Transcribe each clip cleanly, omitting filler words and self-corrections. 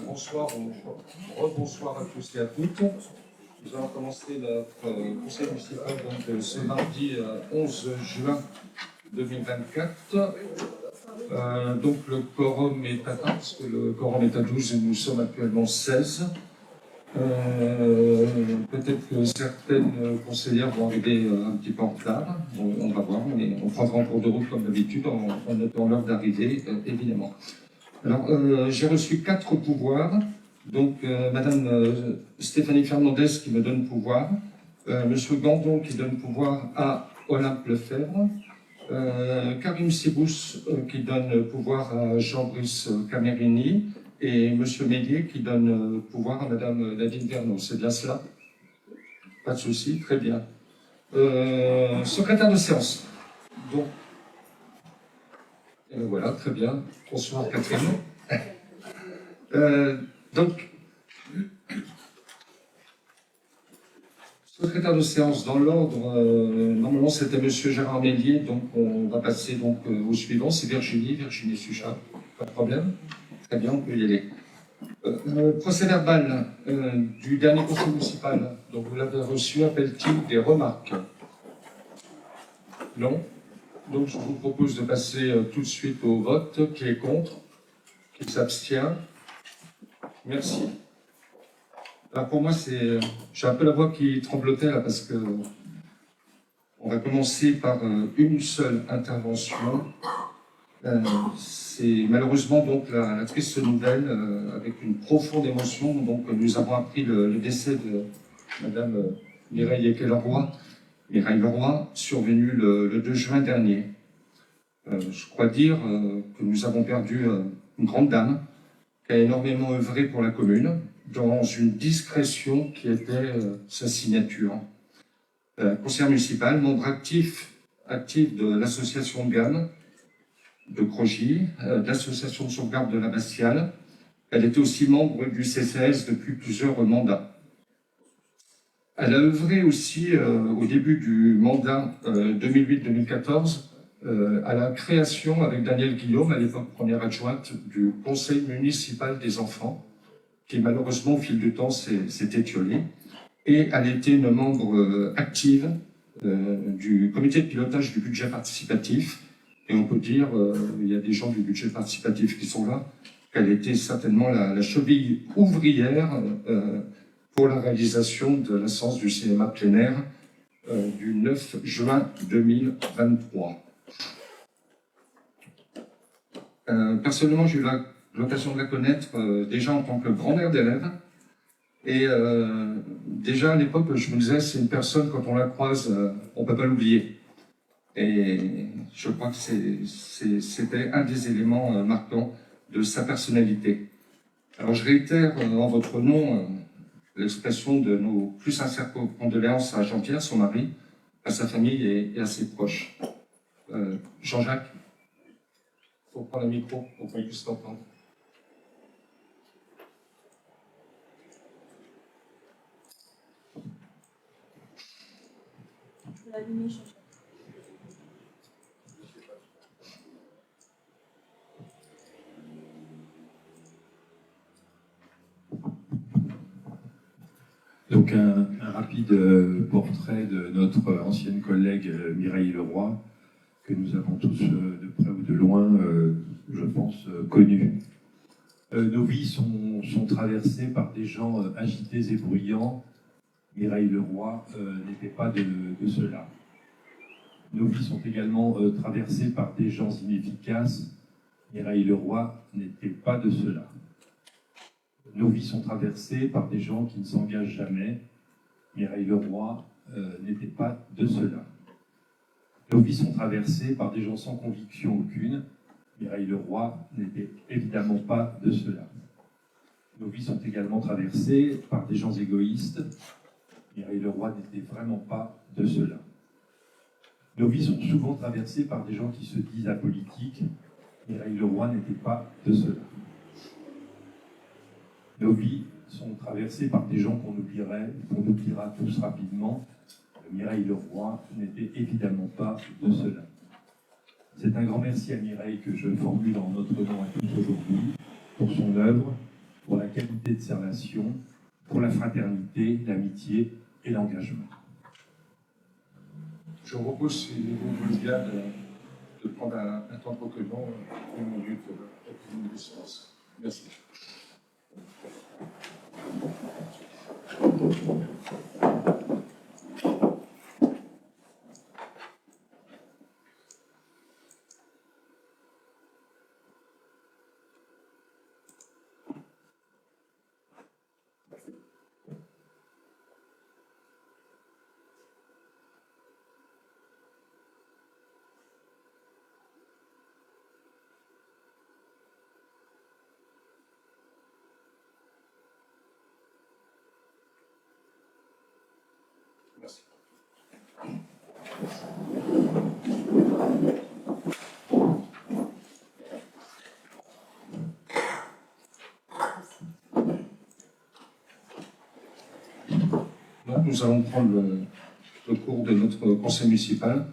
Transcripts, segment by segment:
Bonsoir, rebonsoir à tous et à toutes. Nous allons commencer notre conseil municipal ce mardi 11 juin 2024. Donc le quorum est atteint, parce que le quorum est à 12 et nous sommes actuellement 16. Peut-être que certaines conseillères vont arriver un petit peu en retard, on va voir, mais on prendra en cours de route comme d'habitude en notant l'heure d'arrivée, évidemment. Alors, j'ai reçu 4 pouvoirs, donc Madame Stéphanie Fernandez qui me donne pouvoir, Monsieur Gandon qui donne pouvoir à Olympe Lefebvre, Karim Sibous qui donne pouvoir à Jean-Brice Camerini, et Monsieur Mélier qui donne pouvoir à Madame Nadine Verneau. C'est bien cela? Pas de souci, très bien. Secrétaire de séance. Donc, voilà, très bien. Bonsoir Catherine. Donc, secrétaire de séance dans l'ordre, normalement c'était Monsieur Gérard Mélier, donc on va passer donc au suivant, c'est Virginie Suchat. Pas de problème? Très bien, on peut y aller. Procès verbal du dernier conseil municipal, donc vous l'avez reçu, appelle-t-il des remarques? Non? Donc je vous propose de passer tout de suite au vote. Qui est contre? Qui s'abstient? Merci. Alors pour moi, j'ai un peu la voix qui tremblotait là, parce que on va commencer par une seule intervention. C'est malheureusement donc la triste nouvelle, avec une profonde émotion. Donc nous avons appris le décès de Madame Mireille Leroy, survenu le 2 juin dernier. Je crois dire que nous avons perdu une grande dame qui a énormément œuvré pour la commune, dans une discrétion qui était sa signature. Conseillère municipale, membre actif de l'association de GAM de Crogy, de l'association de sauvegarde de l'Abbatiale. Elle était aussi membre du CCS depuis plusieurs mandats. Elle a œuvré aussi au début du mandat 2008-2014 à la création, avec Daniel Guillaume, à l'époque première adjointe, du Conseil municipal des enfants, qui malheureusement, au fil du temps, s'est étiolé. Et elle était une membre active du comité de pilotage du budget participatif. Et on peut dire, il y a des gens du budget participatif qui sont là, qu'elle était certainement la cheville ouvrière pour la réalisation de la séance du cinéma plein air du 9 juin 2023. Personnellement, j'ai eu l'occasion de la connaître déjà en tant que grand-mère d'élèves. Et déjà à l'époque, je me disais, c'est une personne, quand on la croise, on ne peut pas l'oublier. Et je crois que c'était un des éléments marquants de sa personnalité. Alors je réitère en votre nom l'expression de nos plus sincères condoléances à Jean-Pierre, son mari, à sa famille et à ses proches. Jean-Jacques, il faut prendre le micro pour qu'on puisse t'entendre. Donc un rapide portrait de notre ancienne collègue Mireille Leroy, que nous avons tous de près ou de loin, je pense, connus. Nos vies sont traversées par des gens agités et bruyants. Mireille Leroy n'était pas de cela. Nos vies sont également traversées par des gens inefficaces. Mireille Leroy n'était pas de cela. Nos vies sont traversées par des gens qui ne s'engagent jamais. Mireille Leroy n'était pas de cela. Nos vies sont traversées par des gens sans conviction aucune. Mireille Leroy n'était évidemment pas de cela. Nos vies sont également traversées par des gens égoïstes. Mireille Leroy n'était vraiment pas de cela. Nos vies sont souvent traversées par des gens qui se disent apolitiques. Mireille Leroy n'était pas de cela. Nos vies sont traversées par des gens qu'on oubliera tous rapidement. Mireille Leroy n'était évidemment pas de cela. C'est un grand merci à Mireille que je formule en notre nom à tous aujourd'hui pour son œuvre, pour la qualité de ses relations, pour la fraternité, l'amitié et l'engagement. Je vous propose, si vous voulez bien, de prendre un temps de recueillement, une minute de silence. Merci. Merci. Donc nous allons prendre le cours de notre conseil municipal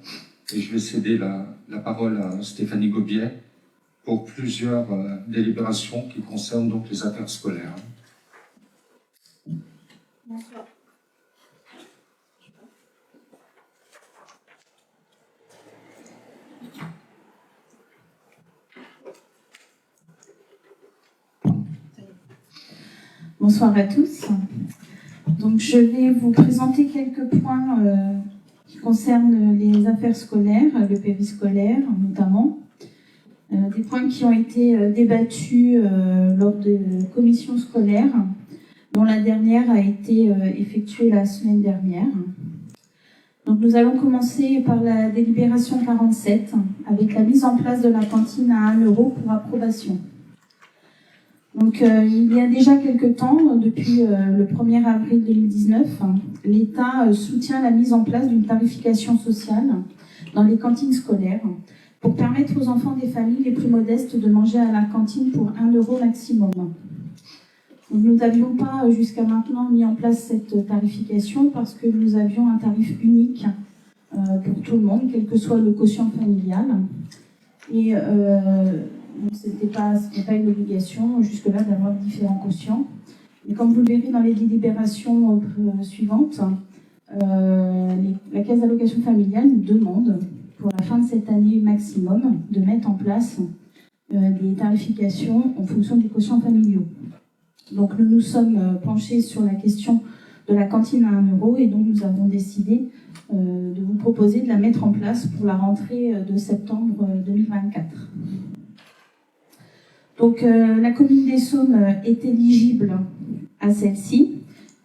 et je vais céder la parole à Stéphanie Gobier pour plusieurs délibérations qui concernent donc les affaires scolaires. Bonsoir. Bonsoir à tous. Donc, je vais vous présenter quelques points qui concernent les affaires scolaires, le périscolaire notamment. Des points qui ont été débattus lors de commissions scolaires, dont la dernière a été effectuée la semaine dernière. Donc, nous allons commencer par la délibération 47, avec la mise en place de la cantine à 1 € pour approbation. Donc, il y a déjà quelques temps, depuis le 1er avril 2019, l'État soutient la mise en place d'une tarification sociale dans les cantines scolaires pour permettre aux enfants des familles les plus modestes de manger à la cantine pour 1 € maximum. Donc, nous n'avions pas jusqu'à maintenant mis en place cette tarification parce que nous avions un tarif unique pour tout le monde, quel que soit le quotient familial. Et donc, ce n'était pas une obligation jusque-là d'avoir différents quotients. Et comme vous le verrez dans les délibérations suivantes, la Caisse d'allocation familiale nous demande, pour la fin de cette année maximum, de mettre en place des tarifications en fonction des quotients familiaux. Donc nous nous sommes penchés sur la question de la cantine à 1 € et donc nous avons décidé de vous proposer de la mettre en place pour la rentrée de septembre 2024. Donc la commune des Saumes est éligible à celle-ci,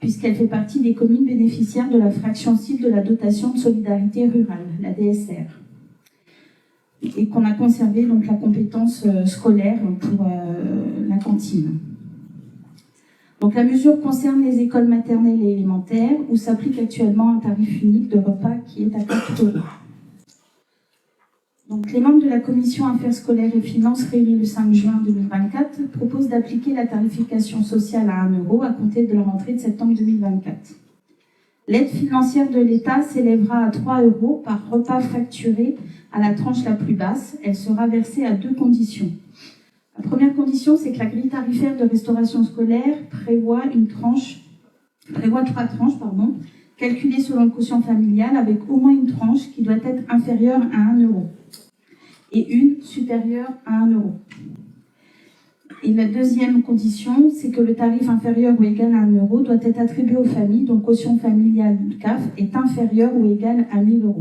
puisqu'elle fait partie des communes bénéficiaires de la fraction cible de la dotation de solidarité rurale, la DSR, et qu'on a conservé donc la compétence scolaire pour la cantine. Donc la mesure concerne les écoles maternelles et élémentaires, où s'applique actuellement un tarif unique de repas qui est à 4 €. Donc, les membres de la commission Affaires scolaires et finances réunis le 5 juin 2024 proposent d'appliquer la tarification sociale à 1 € à compter de la rentrée de septembre 2024. L'aide financière de l'État s'élèvera à 3 € par repas facturé à la tranche la plus basse. Elle sera versée à 2 conditions. La première condition, c'est que la grille tarifaire de restauration scolaire prévoit 3 tranches, calculées selon le quotient familial, avec au moins une tranche qui doit être inférieure à 1 € et une supérieure à 1 €. Et la deuxième condition, c'est que le tarif inférieur ou égal à 1 € doit être attribué aux familles dont le quotient familial du CAF est inférieur ou égal à 1 000 €.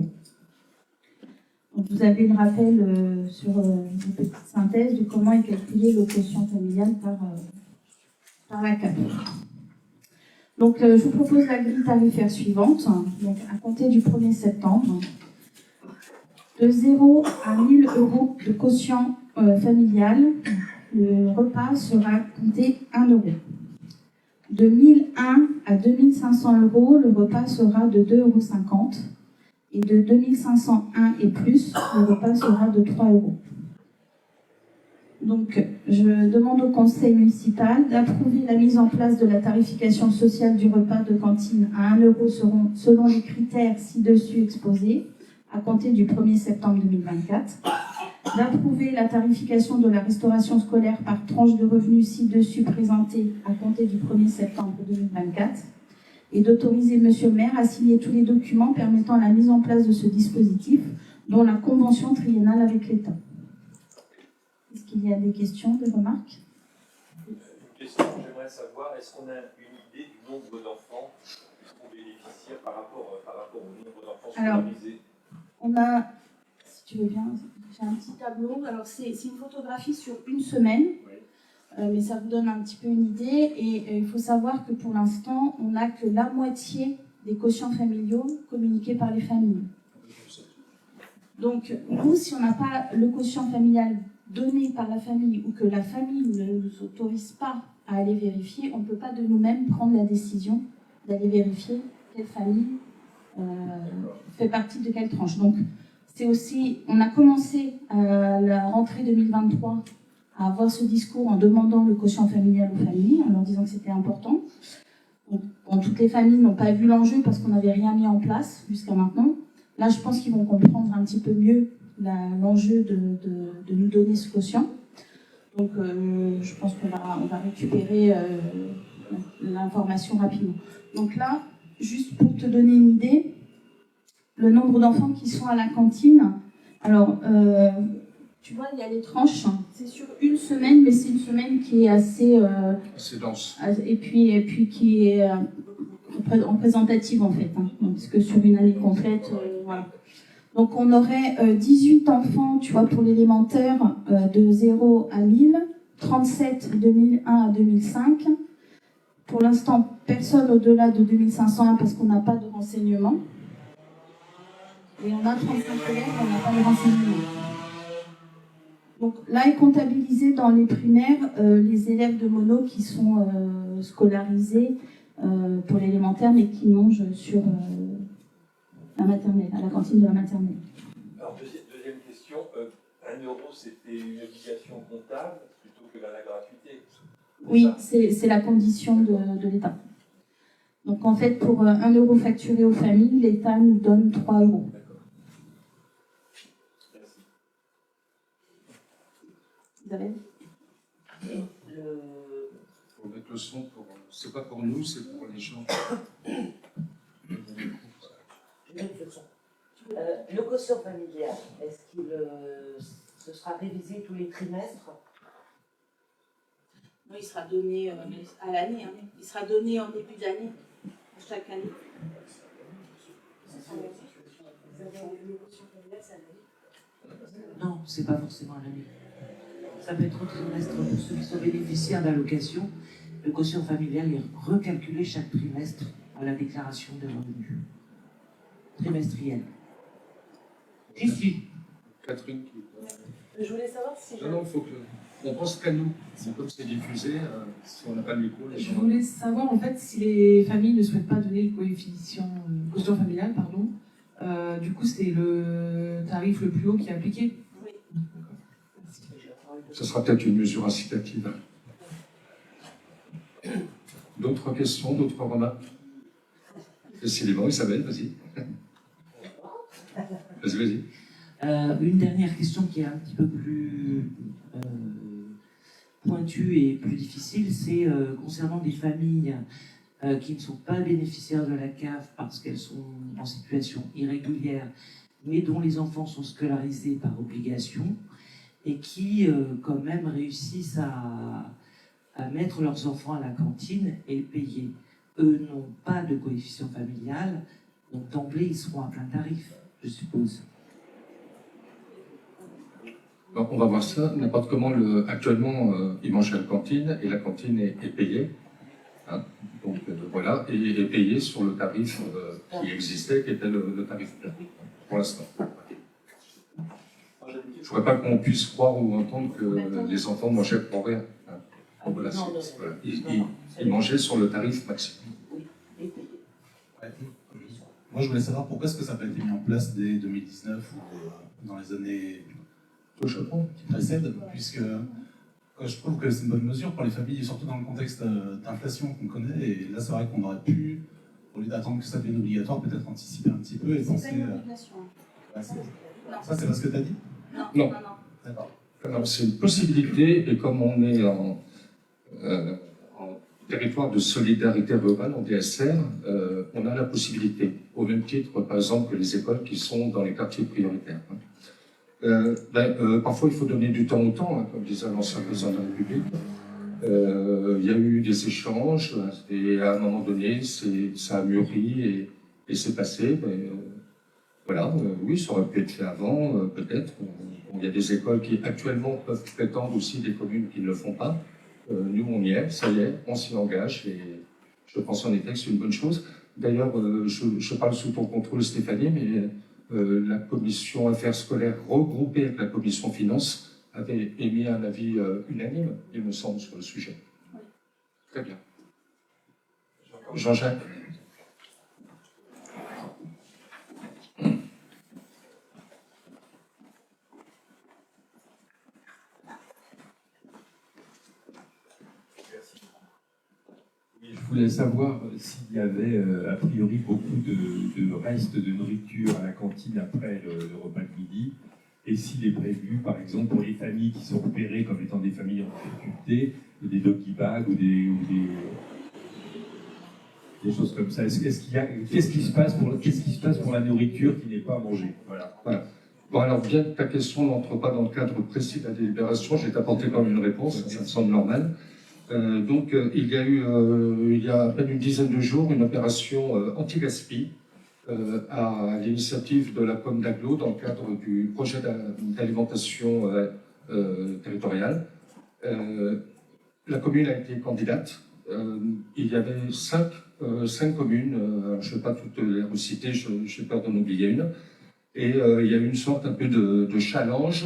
Donc vous avez le rappel sur une petite synthèse de comment est calculé le quotient familial par la CAF. Donc je vous propose la grille tarifaire suivante, donc à compter du 1er septembre. De 0 à 1 000 € de quotient familial, le repas sera compté 1 €. De 1 001 à 2 500 €, le repas sera de 2,50 €. Et de 2 501 et plus, le repas sera de 3 €. Donc, je demande au conseil municipal d'approuver la mise en place de la tarification sociale du repas de cantine à 1 € selon les critères ci-dessus exposés, à compter du 1er septembre 2024. d'approuver la tarification de la restauration scolaire par tranche de revenus ci-dessus présentée à compter du 1er septembre 2024 et d'autoriser Monsieur le maire à signer tous les documents permettant la mise en place de ce dispositif, dont la convention triennale avec l'État. Est-ce qu'il y a des questions, des remarques? Une question, j'aimerais savoir, est-ce qu'on a une idée du nombre d'enfants qui seront bénéficiaires par rapport au nombre d'enfants scolarisés? On a, si tu veux bien, j'ai un petit tableau. Alors, c'est une photographie sur une semaine, mais ça vous donne un petit peu une idée. Et il faut savoir que pour l'instant, on n'a que la moitié des quotients familiaux communiqués par les familles. Donc, nous, si on n'a pas le quotient familial donné par la famille ou que la famille ne nous autorise pas à aller vérifier, on ne peut pas de nous-mêmes prendre la décision d'aller vérifier quelle famille fait partie de quelle tranche. Donc, c'est aussi, on a commencé à la rentrée 2023 à avoir ce discours en demandant le quotient familial aux familles, en leur disant que c'était important. Donc, bon, toutes les familles n'ont pas vu l'enjeu parce qu'on n'avait rien mis en place jusqu'à maintenant. Là, je pense qu'ils vont comprendre un petit peu mieux l'enjeu de nous donner ce quotient. Donc, je pense qu'on va récupérer l'information rapidement. Donc là, juste pour te donner une idée, le nombre d'enfants qui sont à la cantine, alors, tu vois, il y a les tranches, c'est sur une semaine, mais c'est une semaine qui est assez dense. Et puis qui est représentative en fait, hein, parce que sur une année complète, voilà. Donc on aurait 18 enfants, tu vois, pour l'élémentaire de 0 à 1000, 37 de 2001 à 2005. Pour l'instant, personne au-delà de 2501 parce qu'on n'a pas de renseignements. Et on a 35 élèves, on n'a pas de renseignements. Donc là est comptabilisé dans les primaires les élèves de mono qui sont scolarisés pour l'élémentaire mais qui mangent sur la maternelle, à la cantine de la maternelle. Alors deuxième question, 1 euro c'était une obligation comptable plutôt que la gratuité? Oui, c'est la condition de l'État. Donc en fait pour 1 euro facturé aux familles, l'État nous donne 3 euros. Le... Faut mettre le son pour. C'est pas pour nous, c'est pour les gens. Le quotient familial, est-ce qu'il ce sera révisé tous les trimestres? Non, il sera donné à l'année. Hein. Il sera donné en début d'année, chaque année. Non, c'est pas forcément à l'année. Ça peut être au trimestre pour ceux qui sont bénéficiaires d'allocations. Le quotient familial est recalculé chaque trimestre à la déclaration des revenus. Trimestrielle. J'y suis. Catherine qui. Je voulais savoir si... Non, il faut que. On pense qu'à nous. C'est comme c'est diffusé, si on n'a pas le micro. Je voulais savoir en fait si les familles ne souhaitent pas donner le quotient familial, pardon. Du coup, c'est le tarif le plus haut qui est appliqué. Oui. Ce sera peut-être une mesure incitative. D'autres questions, d'autres remarques? Décidément, Isabelle, vas-y. Vas-y. Une dernière question qui est un petit peu plus pointue et plus difficile, c'est concernant des familles qui ne sont pas bénéficiaires de la CAF parce qu'elles sont en situation irrégulière, mais dont les enfants sont scolarisés par obligation et qui quand même réussissent à mettre leurs enfants à la cantine et payer. Eux n'ont pas de coefficient familial, donc d'emblée ils seront à plein tarif, je suppose. Bon, on va voir ça. N'importe comment, actuellement, ils mangent à la cantine et la cantine est payée. Hein, donc voilà, et est payée sur le tarif qui existait, qui était le tarif plat, pour l'instant. Je ne voudrais pas qu'on puisse croire ou entendre que les enfants mangeaient pour rien. Hein. Donc, voilà, voilà. Ils mangeaient sur le tarif maximum. Ouais. Moi, je voulais savoir pourquoi est-ce que ça n'a pas été mis en place dès 2019 ou dans les années qui précèdent, puisque je trouve que c'est une bonne mesure pour les familles, surtout dans le contexte d'inflation qu'on connaît. Et là, c'est vrai qu'on aurait pu, au lieu d'attendre que ça devienne obligatoire, peut-être anticiper un petit peu et penser. C'est pas une obligation. Ça, c'est pas ce que tu as dit? Non. D'accord. Alors, c'est une possibilité, et comme on est en territoire de solidarité rurale, en DSR, on a la possibilité, au même titre, par exemple, que les écoles qui sont dans les quartiers prioritaires. Parfois, il faut donner du temps au temps, hein, comme disait l'ancien président de la République. Il y a eu des échanges, et à un moment donné, ça a mûri et c'est passé. Voilà, oui, ça aurait pu être fait avant, peut-être. Il y a des écoles qui actuellement peuvent prétendre aussi des communes qui ne le font pas. Nous, on y est, ça y est, on s'y engage et je pense en effet que c'est une bonne chose. D'ailleurs, je parle sous ton contrôle, Stéphanie, mais la commission affaires scolaires regroupée avec la commission finances avait émis un avis unanime, il me semble, sur le sujet. Oui. Très bien. Jean-Jacques. Je voulais savoir s'il y avait a priori beaucoup de restes de nourriture à la cantine après le repas de midi, et s'il est prévu, par exemple, pour les familles qui sont repérées comme étant des familles en difficulté, des doggy bags ou des choses comme ça. Qu'est-ce qui se passe pour la nourriture qui n'est pas mangée? Voilà. Bon, alors, bien que ta question n'entre pas dans le cadre précis de la délibération, je vais t'apporter comme une réponse, ça me semble normal. Il y a eu, il y a à peine une dizaine de jours, une opération anti-gaspi à l'initiative de la com d'Aglo dans le cadre du projet d'alimentation territoriale. La commune a été candidate. Il y avait cinq communes, je ne vais pas toutes les reciter, j'ai peur d'en oublier une. Et il y a eu une sorte un peu de challenge,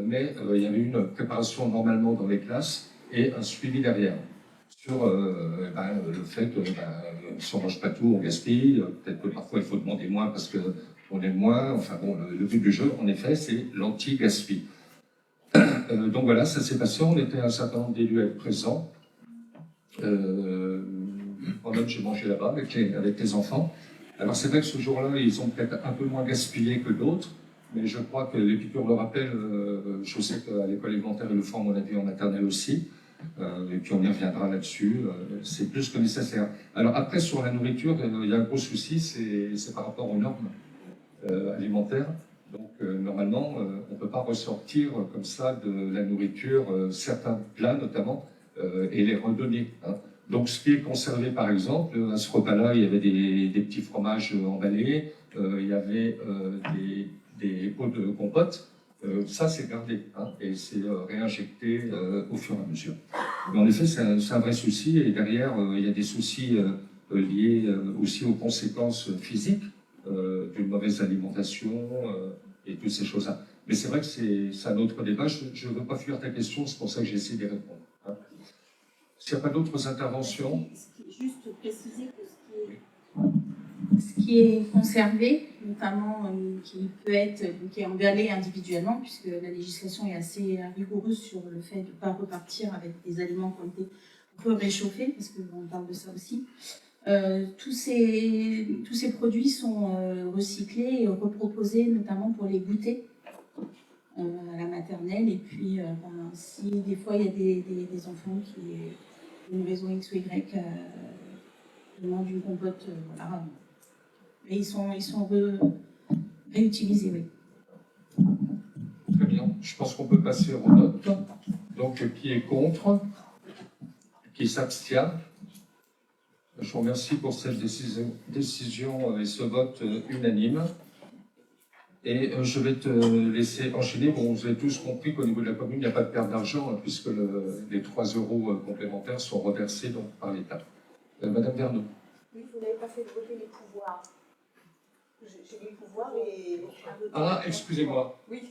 mais il y avait une préparation normalement dans les classes et un suivi derrière sur le fait que si on ne mange pas tout, on gaspille. Peut-être que parfois il faut demander moins parce qu'on aime moins. Enfin bon, le but du jeu, en effet, c'est l'anti-gaspi. Donc voilà, ça s'est passé. On était un certain nombre d'élus à être présents. Moi-même, j'ai mangé là-bas avec les enfants. Alors c'est vrai que ce jour-là, ils ont peut-être un peu moins gaspillé que d'autres, mais je crois que les piqûres le rappellent. Je sais qu'à l'école élémentaire, ils le font, à mon avis, en maternelle aussi. Et puis on y reviendra là-dessus. C'est plus que nécessaire. Alors après, sur la nourriture, il y a un gros souci, c'est par rapport aux normes alimentaires. Donc normalement, on ne peut pas ressortir comme ça de la nourriture, certains plats notamment, et les redonner. Hein. Donc, ce qui est conservé, par exemple, à ce repas-là, il y avait des petits fromages emballés, il y avait des pots de compote. Ça, c'est gardé, hein, et c'est réinjecté au fur et à mesure. Mais en effet, c'est un vrai souci, et derrière, il y a des soucis liés aussi aux conséquences physiques d'une mauvaise alimentation et toutes ces choses-là. Mais c'est vrai que c'est un autre débat. Je ne veux pas fuir ta question, c'est pour ça que j'ai essayé d'y répondre. Hein. S'il n'y a pas d'autres interventions. Juste préciser que ce qui est conservé, notamment qui est emballé individuellement, puisque la législation est assez rigoureuse sur le fait de ne pas repartir avec des aliments qui ont été un peu réchauffés, parce qu'on parle de ça aussi. Tous ces produits sont recyclés et reproposés, notamment pour les goûters à la maternelle. Et puis, si des fois il y a des enfants qui, pour une raison X ou Y, demandent une compote, voilà. Mais ils sont réutilisés, oui. Très bien. Je pense qu'on peut passer aux notes. Donc, qui est contre? Qui s'abstient? Je vous remercie pour cette décision et ce vote unanime. Et je vais te laisser enchaîner. Bon, vous avez tous compris qu'au niveau de la commune, il n'y a pas de perte d'argent, hein, puisque les 3 € complémentaires sont reversés donc, par l'État. Madame Verneau. Oui, vous n'avez pas fait voter les pouvoirs. J'ai les pouvoirs et... Ah, excusez-moi. Oui.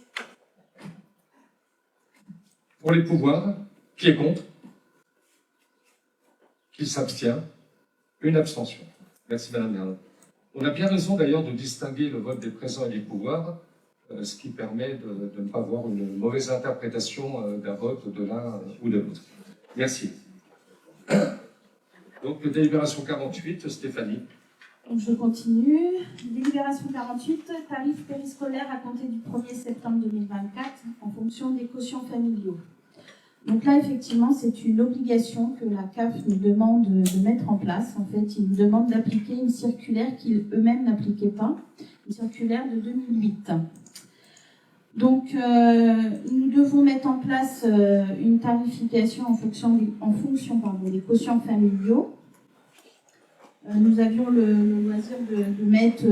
Pour les pouvoirs, qui est contre? Qui s'abstient? Une abstention. Merci Madame Verneau. On a bien raison d'ailleurs de distinguer le vote des présents et des pouvoirs, ce qui permet de ne pas avoir une mauvaise interprétation d'un vote de l'un ou de l'autre. Merci. Donc, délibération 48, Stéphanie. Donc, je continue. Délibération 48, tarif périscolaire à compter du 1er septembre 2024 en fonction fonction des quotients familiaux. Donc là, effectivement, c'est une obligation que la CAF nous demande de mettre en place. En fait, ils nous demandent d'appliquer une circulaire qu'ils eux-mêmes n'appliquaient pas, une circulaire de 2008. Donc, nous devons mettre en place une tarification en fonction des quotients familiaux. Nous avions le loisir de mettre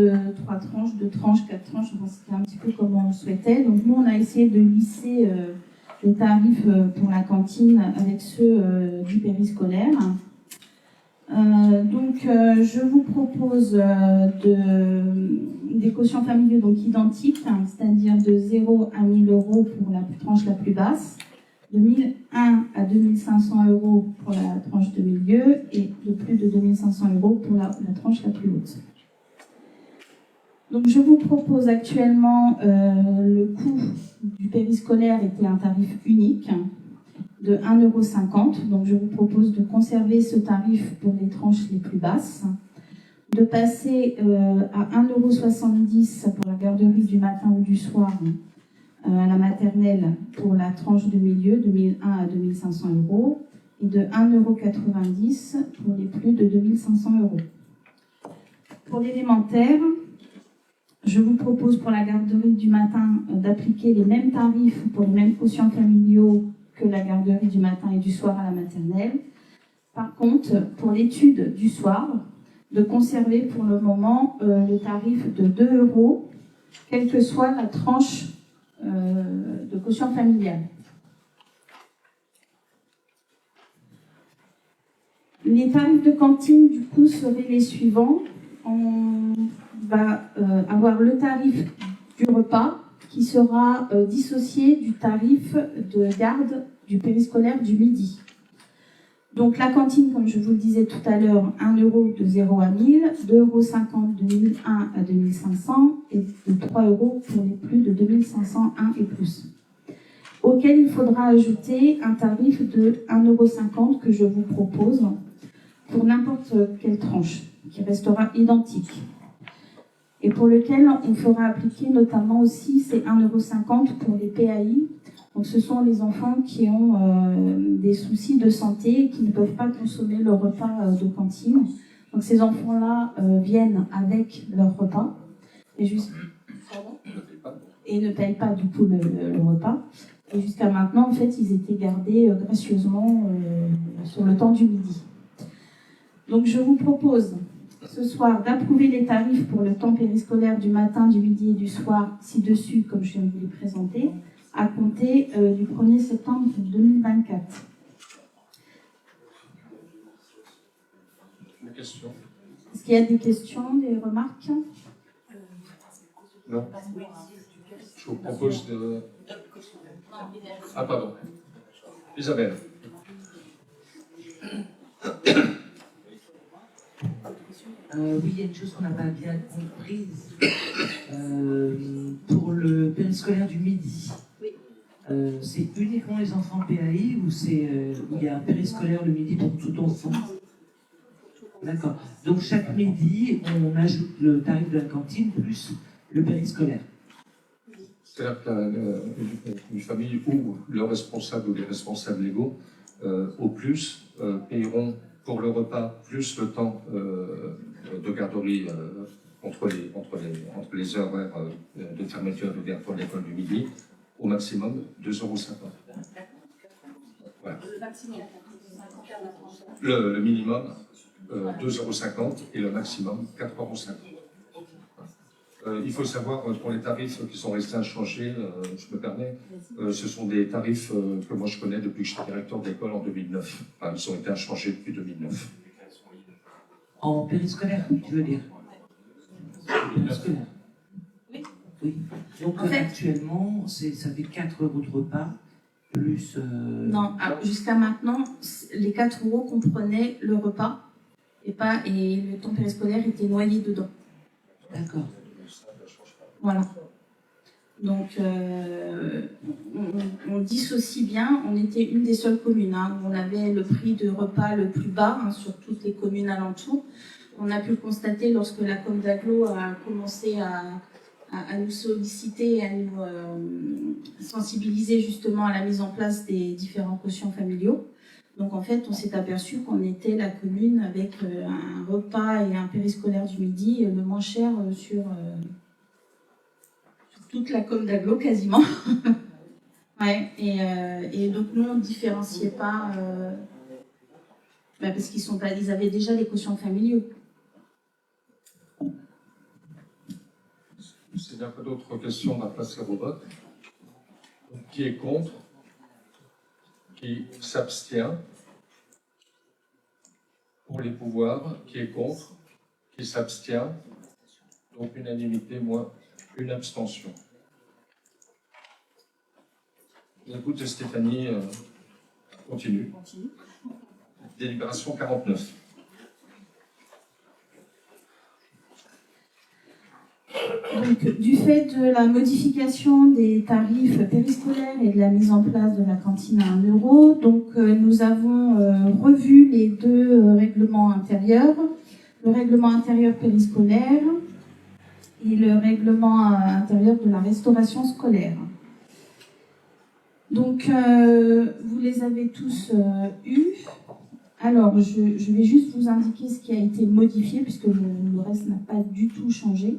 3 tranches, 2 tranches, 4 tranches, enfin, c'était un petit peu comme on le souhaitait. Donc nous, on a essayé de lisser les tarifs pour la cantine avec ceux du périscolaire. Je vous propose des quotients familiaux donc identiques, c'est-à-dire de 0 à 1 000 euros pour la tranche la plus basse, de 1 001 à 2 500 euros pour la tranche de milieu et de plus de 2 500 euros pour la tranche la plus haute. Donc je vous propose actuellement, le coût du périscolaire était un tarif unique de 1,50 €. Donc je vous propose de conserver ce tarif pour les tranches les plus basses, de passer à 1,70 € pour la garderie du matin ou du soir à la maternelle pour la tranche de milieu de 1 001 à 2 500 euros et de 1,90 € pour les plus de 2 500 euros. Pour l'élémentaire, je vous propose pour la garderie du matin d'appliquer les mêmes tarifs pour les mêmes quotients familiaux que la garderie du matin et du soir à la maternelle. Par contre, pour l'étude du soir, de conserver pour le moment le tarif de 2 €, quelle que soit la tranche de quotient familial. Les tarifs de cantine, du coup, seraient les suivants. On va avoir le tarif du repas qui sera dissocié du tarif de garde du périscolaire du midi. Donc la cantine, comme je vous le disais tout à l'heure, 1 € de 0 à 1000, 2,50 € de 1001 à 2500 et de 3 € pour les plus de 2501 et plus. Auquel il faudra ajouter un tarif de 1,50 € que je vous propose pour n'importe quelle tranche, qui restera identique. Et pour lequel on fera appliquer notamment aussi ces 1,50 € pour les PAI. Donc ce sont les enfants qui ont des soucis de santé et qui ne peuvent pas consommer leur repas de cantine. Donc ces enfants-là viennent avec leur repas et, et ne payent pas du coup le repas. Et jusqu'à maintenant, en fait, ils étaient gardés gracieusement sur le temps du midi. Donc je vous propose ce soir d'approuver les tarifs pour le temps périscolaire du matin, du midi et du soir ci-dessus, comme je viens de vous les présenter, à compter du 1er septembre 2024. Une question? Est-ce qu'il y a des questions, des remarques? Non. Je vous propose de... Ah, pardon. Isabelle. Oui, il y a une chose qu'on n'a pas bien comprise. Pour le périscolaire du midi, c'est uniquement les enfants PAI ou il y a un périscolaire le midi pour tout enfant? D'accord. Donc chaque midi, on ajoute le tarif de la cantine plus le périscolaire. C'est-à-dire qu'une famille où le responsable ou les responsables légaux, au plus, payeront pour le repas plus le temps de garderie entre les heures de fermeture et d'ouverture de l'école du midi, au maximum 2,50 €. Voilà. Le minimum 2,50 € et le maximum 4,50 €. Il faut savoir, pour les tarifs qui sont restés inchangés, je me permets, ce sont des tarifs que moi je connais depuis que j'étais directeur d'école en 2009. Enfin, ils ont été inchangés depuis 2009. En périscolaire, tu veux dire? Périscolaire. Oui. Oui. Donc en fait, actuellement, ça fait 4 € de repas, plus... Non, jusqu'à maintenant, les 4 € comprenaient le repas et le temps périscolaire était noyé dedans. D'accord. Voilà. Donc, on dissocie bien. On était une des seules communes où on avait le prix de repas le plus bas sur toutes les communes alentours. On a pu le constater lorsque la com d'Aglo a commencé à à nous solliciter, à nous sensibiliser justement à la mise en place des différents quotients familiaux. Donc en fait, on s'est aperçu qu'on était la commune avec un repas et un périscolaire du midi le moins cher sur toute la com d'agglo quasiment. Ouais, et donc nous on ne différenciait pas parce ils avaient déjà les quotients familiaux. S'il n'y a pas d'autres questions, on va passer au vote. Qui est contre? Qui s'abstient? Pour les pouvoirs, qui est contre? Qui s'abstient? Donc unanimité, moins une abstention. Écoute, Stéphanie, continue. Délibération 49. Donc, du fait de la modification des tarifs périscolaires et de la mise en place de la cantine à 1 euro, donc nous avons revu les deux règlements intérieurs, le règlement intérieur périscolaire et le règlement intérieur de la restauration scolaire. Donc, vous les avez tous eus. Alors, je vais juste vous indiquer ce qui a été modifié, puisque le reste n'a pas du tout changé.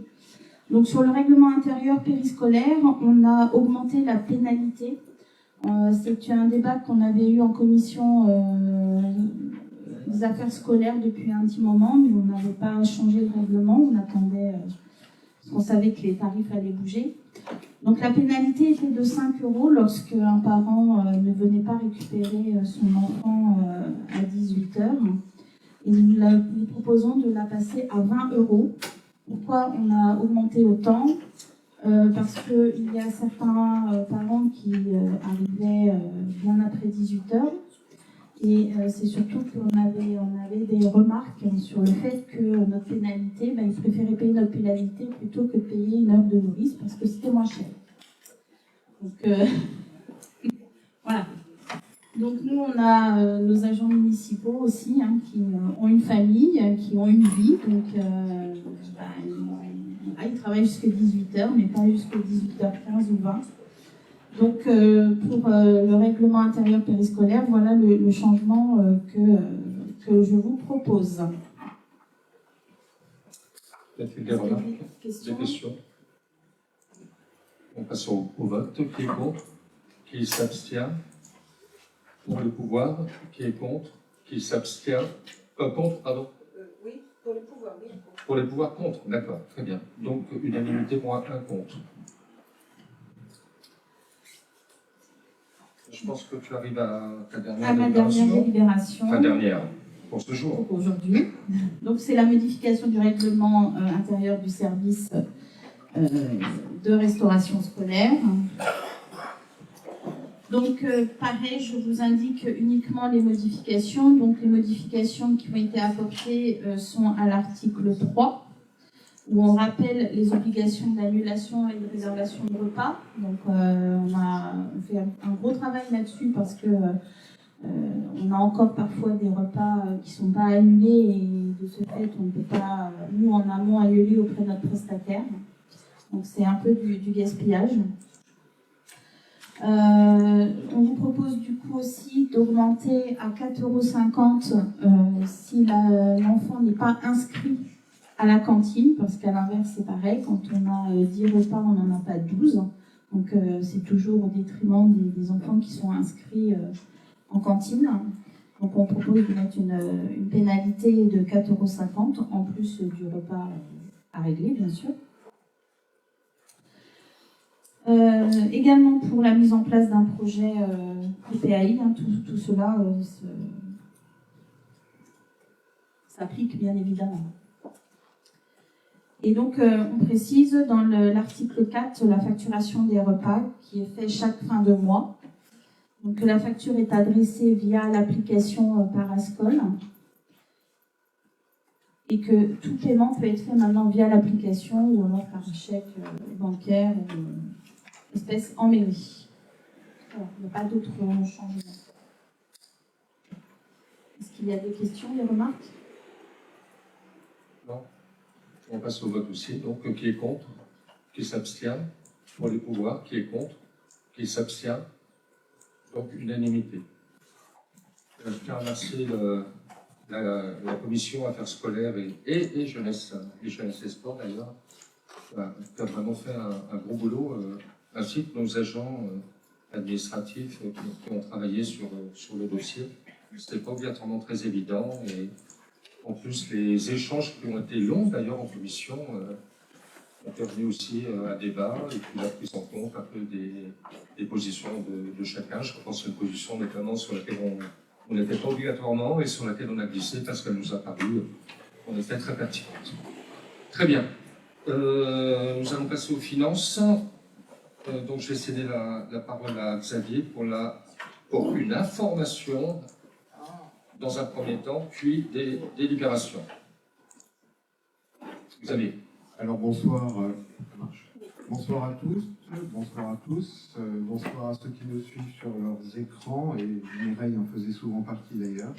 Donc, sur le règlement intérieur périscolaire, on a augmenté la pénalité. C'est un débat qu'on avait eu en commission des affaires scolaires depuis un petit moment, mais on n'avait pas changé le règlement. On attendait, parce qu'on savait que les tarifs allaient bouger. Donc la pénalité était de 5 € lorsque un parent ne venait pas récupérer son enfant à 18 h. Et nous proposons de la passer à 20 €. Pourquoi on a augmenté autant? Parce qu'il y a certains parents qui arrivaient bien après 18 h. Et c'est surtout qu'on avait des remarques sur le fait que notre pénalité, ils préféraient payer notre pénalité plutôt que de payer une heure de nourrice parce que c'était moins cher. Donc voilà. Donc nous, on a nos agents municipaux aussi qui ont une famille, qui ont une vie. Donc ils travaillent jusqu'à 18 h, mais pas jusqu'à 18h15 ou 20. Donc, pour le règlement intérieur périscolaire, voilà le changement que je vous propose. Des remarques, des questions? On passe au vote. Qui est contre? Qui s'abstient? Pour le pouvoir, qui est contre? Qui s'abstient? Contre, pardon? Oui, pour le pouvoir, oui. Pour les pouvoirs, contre, d'accord, très bien. Donc, unanimité, moins un contre. Je pense que tu arrives à ta dernière délibération. Ma dernière délibération. Enfin, dernière, pour ce jour. Pour aujourd'hui. Donc, c'est la modification du règlement intérieur du service de restauration scolaire. Donc, pareil, je vous indique uniquement les modifications. Donc, les modifications qui ont été apportées sont à l'article 3, où on rappelle les obligations d'annulation et de réservation de repas. Donc, on fait un gros travail là-dessus parce que on a encore parfois des repas qui ne sont pas annulés et de ce fait, on ne peut pas, nous, en amont, annuler auprès de notre prestataire. Donc, c'est un peu du gaspillage. On vous propose du coup aussi d'augmenter à 4,50 € si l'enfant n'est pas inscrit à la cantine, parce qu'à l'inverse c'est pareil, quand on a 10 repas, on n'en a pas 12. Donc c'est toujours au détriment des enfants qui sont inscrits en cantine. Donc on propose de mettre une pénalité de 4,50 € en plus du repas à régler, bien sûr. Également pour la mise en place d'un projet PPAI, tout cela s'applique bien évidemment. Et donc on précise dans l'article 4 la facturation des repas qui est faite chaque fin de mois. Donc la facture est adressée via l'application Parascol et que tout paiement peut être fait maintenant via l'application ou alors par chèque bancaire ou espèce en mairie. Voilà, il n'y a pas d'autres changements. Est-ce qu'il y a des questions, des remarques? Non. On passe au vote aussi. Donc, qui est contre? Qui s'abstient? Pour les pouvoirs. Qui est contre? Qui s'abstient? Donc, unanimité. Je tiens à remercier la commission Affaires scolaires et jeunesse et sport d'ailleurs, qui a vraiment fait un gros boulot, ainsi que nos agents administratifs qui ont travaillé sur le dossier. C'était pas obligatoirement très évident, et en plus les échanges qui ont été longs d'ailleurs en commission ont permis aussi un débat et puis la prise en compte un peu des positions de chacun. Je pense à une position notamment sur laquelle on n'était pas obligatoirement et sur laquelle on a glissé parce qu'elle nous a paru en effet très pertinente. Très bien. Nous allons passer aux finances. Donc je vais céder la parole à Xavier pour une information dans un premier temps, puis des délibérations. Xavier. Alors bonsoir à tous, bonsoir à ceux qui nous suivent sur leurs écrans, et Mireille en faisait souvent partie d'ailleurs.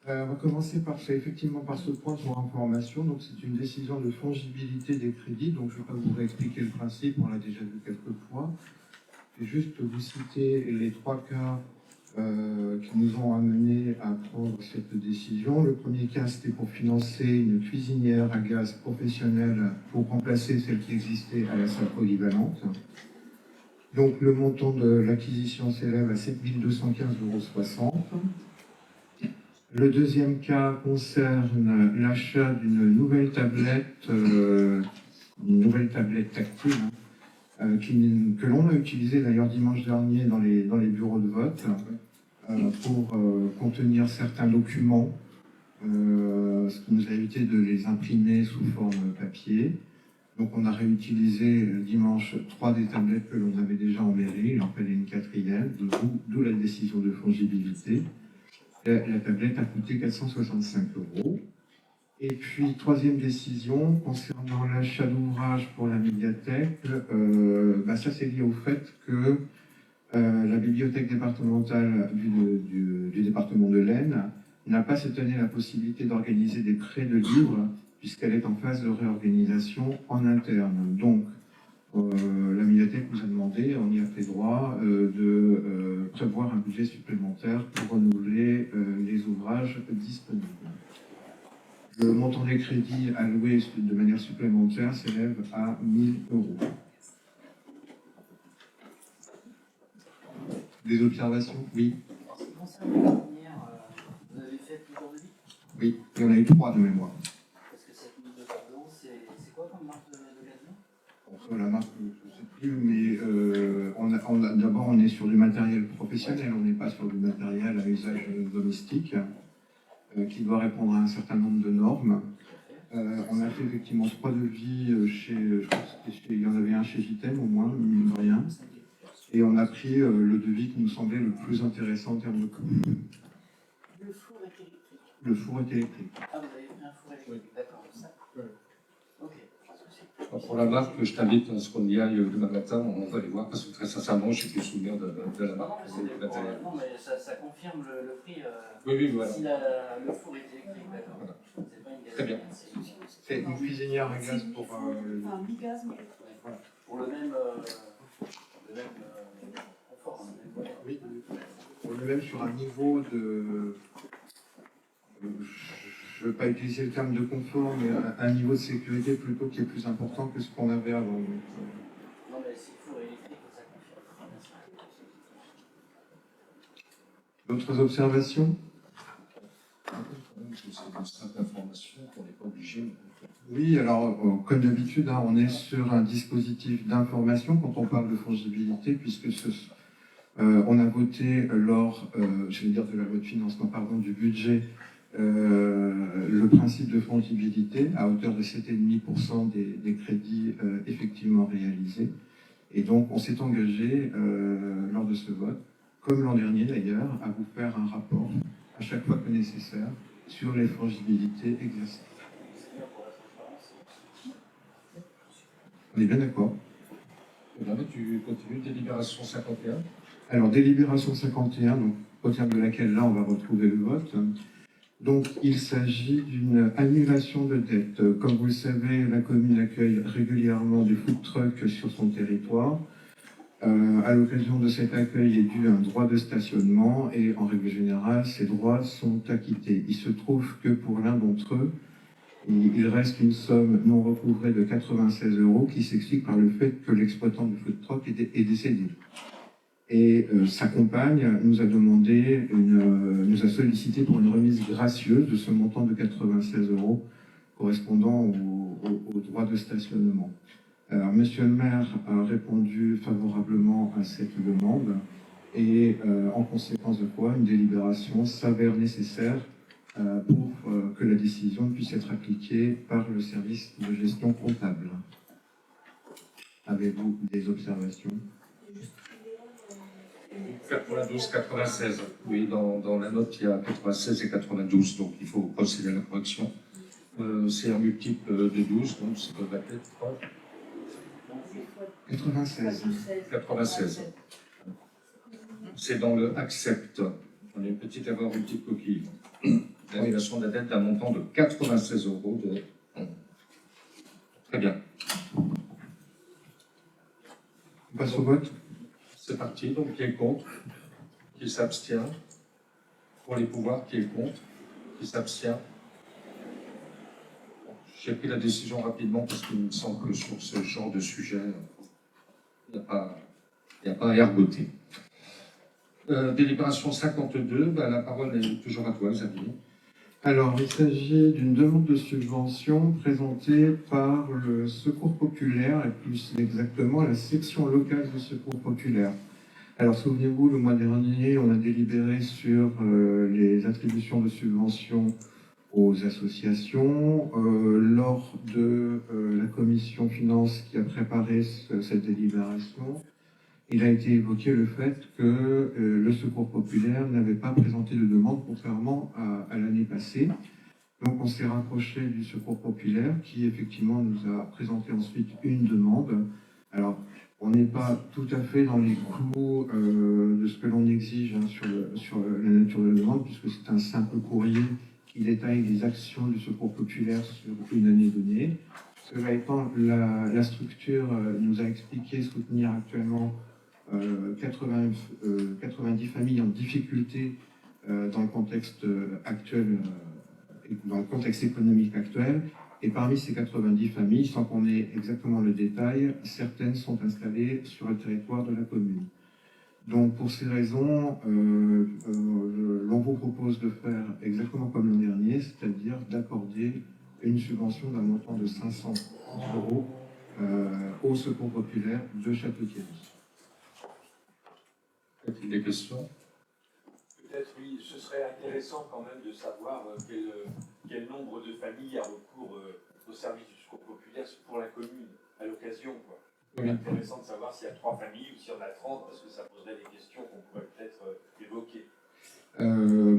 On va commencer effectivement par ce point pour information. Donc c'est une décision de fongibilité des crédits, donc je ne vais pas vous réexpliquer le principe, on l'a déjà vu quelques fois. Je vais juste vous citer les trois cas qui nous ont amenés à prendre cette décision. Le premier cas, c'était pour financer une cuisinière à gaz professionnelle pour remplacer celle qui existait à la salle polyvalente. Donc le montant de l'acquisition s'élève à 7 215,60 €. Le deuxième cas concerne l'achat d'une nouvelle tablette tactile, que l'on a utilisée d'ailleurs dimanche dernier dans les bureaux de vote pour contenir certains documents, ce qui nous a évité de les imprimer sous forme papier. Donc on a réutilisé dimanche 3 des tablettes que l'on avait déjà en mairie, il en fallait une quatrième, d'où la décision de fongibilité. La tablette a coûté 465 €. Et puis, troisième décision, concernant l'achat d'ouvrages pour la médiathèque, ça c'est lié au fait que la bibliothèque départementale du département de l'Aisne n'a pas cette année la possibilité d'organiser des prêts de livres, puisqu'elle est en phase de réorganisation en interne. Donc, la médiathèque nous a demandé, on y a fait droit, de prévoir un budget supplémentaire pour renouveler les ouvrages disponibles. Le montant des crédits alloués de manière supplémentaire s'élève à 1 000 €. Des observations? Oui. En ce qui concerne la première, vous avez fait plusieurs devis? Oui, il y en a eu 3 de mémoire. Parce que cette 1 200 €, c'est quoi comme marque de gazon? Bon, la marque, je ne sais plus, mais d'abord on est sur du matériel professionnel, on n'est pas sur du matériel à usage domestique, qui doit répondre à un certain nombre de normes. On a fait effectivement 3 devis je crois que il y en avait un chez Vitem au moins, mine de rien. Et on a pris le devis qui nous semblait le plus intéressant en termes de coût. Le four est électrique. Le four est électrique. Ah, vous avez pris un four électrique, d'accord. Ça. Ok. Pour la marque, je t'invite à ce qu'on y aille demain matin, on va les voir, parce que très sincèrement, je n'ai plus souvenir de la marque. Non, mais ça confirme le prix. Oui, voilà. Si le four est électrique, d'accord. Voilà. C'est pas une gaz. Très bien. C'est une cuisinière à gaz pour... Un bigaz, mais... Voilà. Pour le même confort. Oui, on est même sur un niveau de... je ne veux pas utiliser le terme de confort, mais un niveau de sécurité plutôt qui est plus important que ce qu'on avait avant. Donc, non, mais si le four est électrique, ça confirme. d'autres observations? Oui, alors comme d'habitude, on est sur un dispositif d'information quand on parle de fongibilité, puisque on a voté lors, de la loi de financement, du budget, le principe de fongibilité à hauteur de 7,5% des crédits effectivement réalisés. Et donc on s'est engagé lors de ce vote, comme l'an dernier d'ailleurs, à vous faire un rapport à chaque fois que nécessaire sur les fongibilités exercées. On est bien d'accord. Tu continues, délibération 51. Alors, délibération 51, donc, au terme de laquelle là on va retrouver le vote. Donc, il s'agit d'une annulation de dette. Comme vous le savez, la commune accueille régulièrement des food trucks sur son territoire. À l'occasion de cet accueil est dû un droit de stationnement et en règle générale, ces droits sont acquittés. Il se trouve que pour l'un d'entre eux, il reste une somme non recouvrée de 96 € qui s'explique par le fait que l'exploitant du food truck est décédé. Et sa compagne nous a sollicité pour une remise gracieuse de ce montant de 96 € correspondant au droit de stationnement. Alors, Monsieur le maire a répondu favorablement à cette demande et en conséquence de quoi une délibération s'avère nécessaire pour que la décision puisse être appliquée par le service de gestion comptable. Avez-vous des observations? 92-96. Oui, dans la note, il y a 96 et 92, donc il faut procéder à la correction. C'est un multiple de 12, donc ça doit être 96. 96. C'est dans le accept. On a une petite erreur multiple coquille. L'annulation de la dette d'un montant de 96 € de... Très bien. On passe au vote. C'est parti. Donc, qui est contre? Qui s'abstient? Pour les pouvoirs, qui est contre? Qui s'abstient? J'ai pris la décision rapidement parce qu'il me semble que sur ce genre de sujet, il n'y a pas à ergoter. Délibération 52, la parole est toujours à toi, Xavier. Alors, il s'agit d'une demande de subvention présentée par le Secours populaire, et plus exactement la section locale du Secours populaire. Alors, souvenez-vous, le mois dernier, on a délibéré sur les attributions de subventions aux associations. Lors de la commission finances qui a préparé cette délibération, il a été évoqué le fait que le Secours populaire n'avait pas présenté de demande, contrairement à l'année passée. Donc on s'est rapproché du Secours populaire qui effectivement nous a présenté ensuite une demande. Alors on n'est pas tout à fait dans les clous de ce que l'on exige sur la nature de la demande, puisque c'est un simple courrier qui détaille les actions du Secours populaire sur une année donnée. Cela étant, la structure nous a expliqué soutenir actuellement 90 familles en difficulté dans le contexte actuel, dans le contexte économique actuel. Et parmi ces 90 familles, sans qu'on ait exactement le détail, certaines sont installées sur le territoire de la commune. Donc pour ces raisons, l'on vous propose de faire exactement comme l'an dernier, c'est-à-dire d'accorder une subvention d'un montant de 500 € au Secours populaire de Château-Thierry. Y-a-t-il des questions? Peut-être, oui, ce serait intéressant quand même de savoir quel nombre de familles a recours au service du Secours populaire pour la commune, à l'occasion, quoi. C'est intéressant de savoir s'il y a 3 familles ou s'il y en a 30, parce que ça poserait des questions qu'on pourrait peut-être évoquer.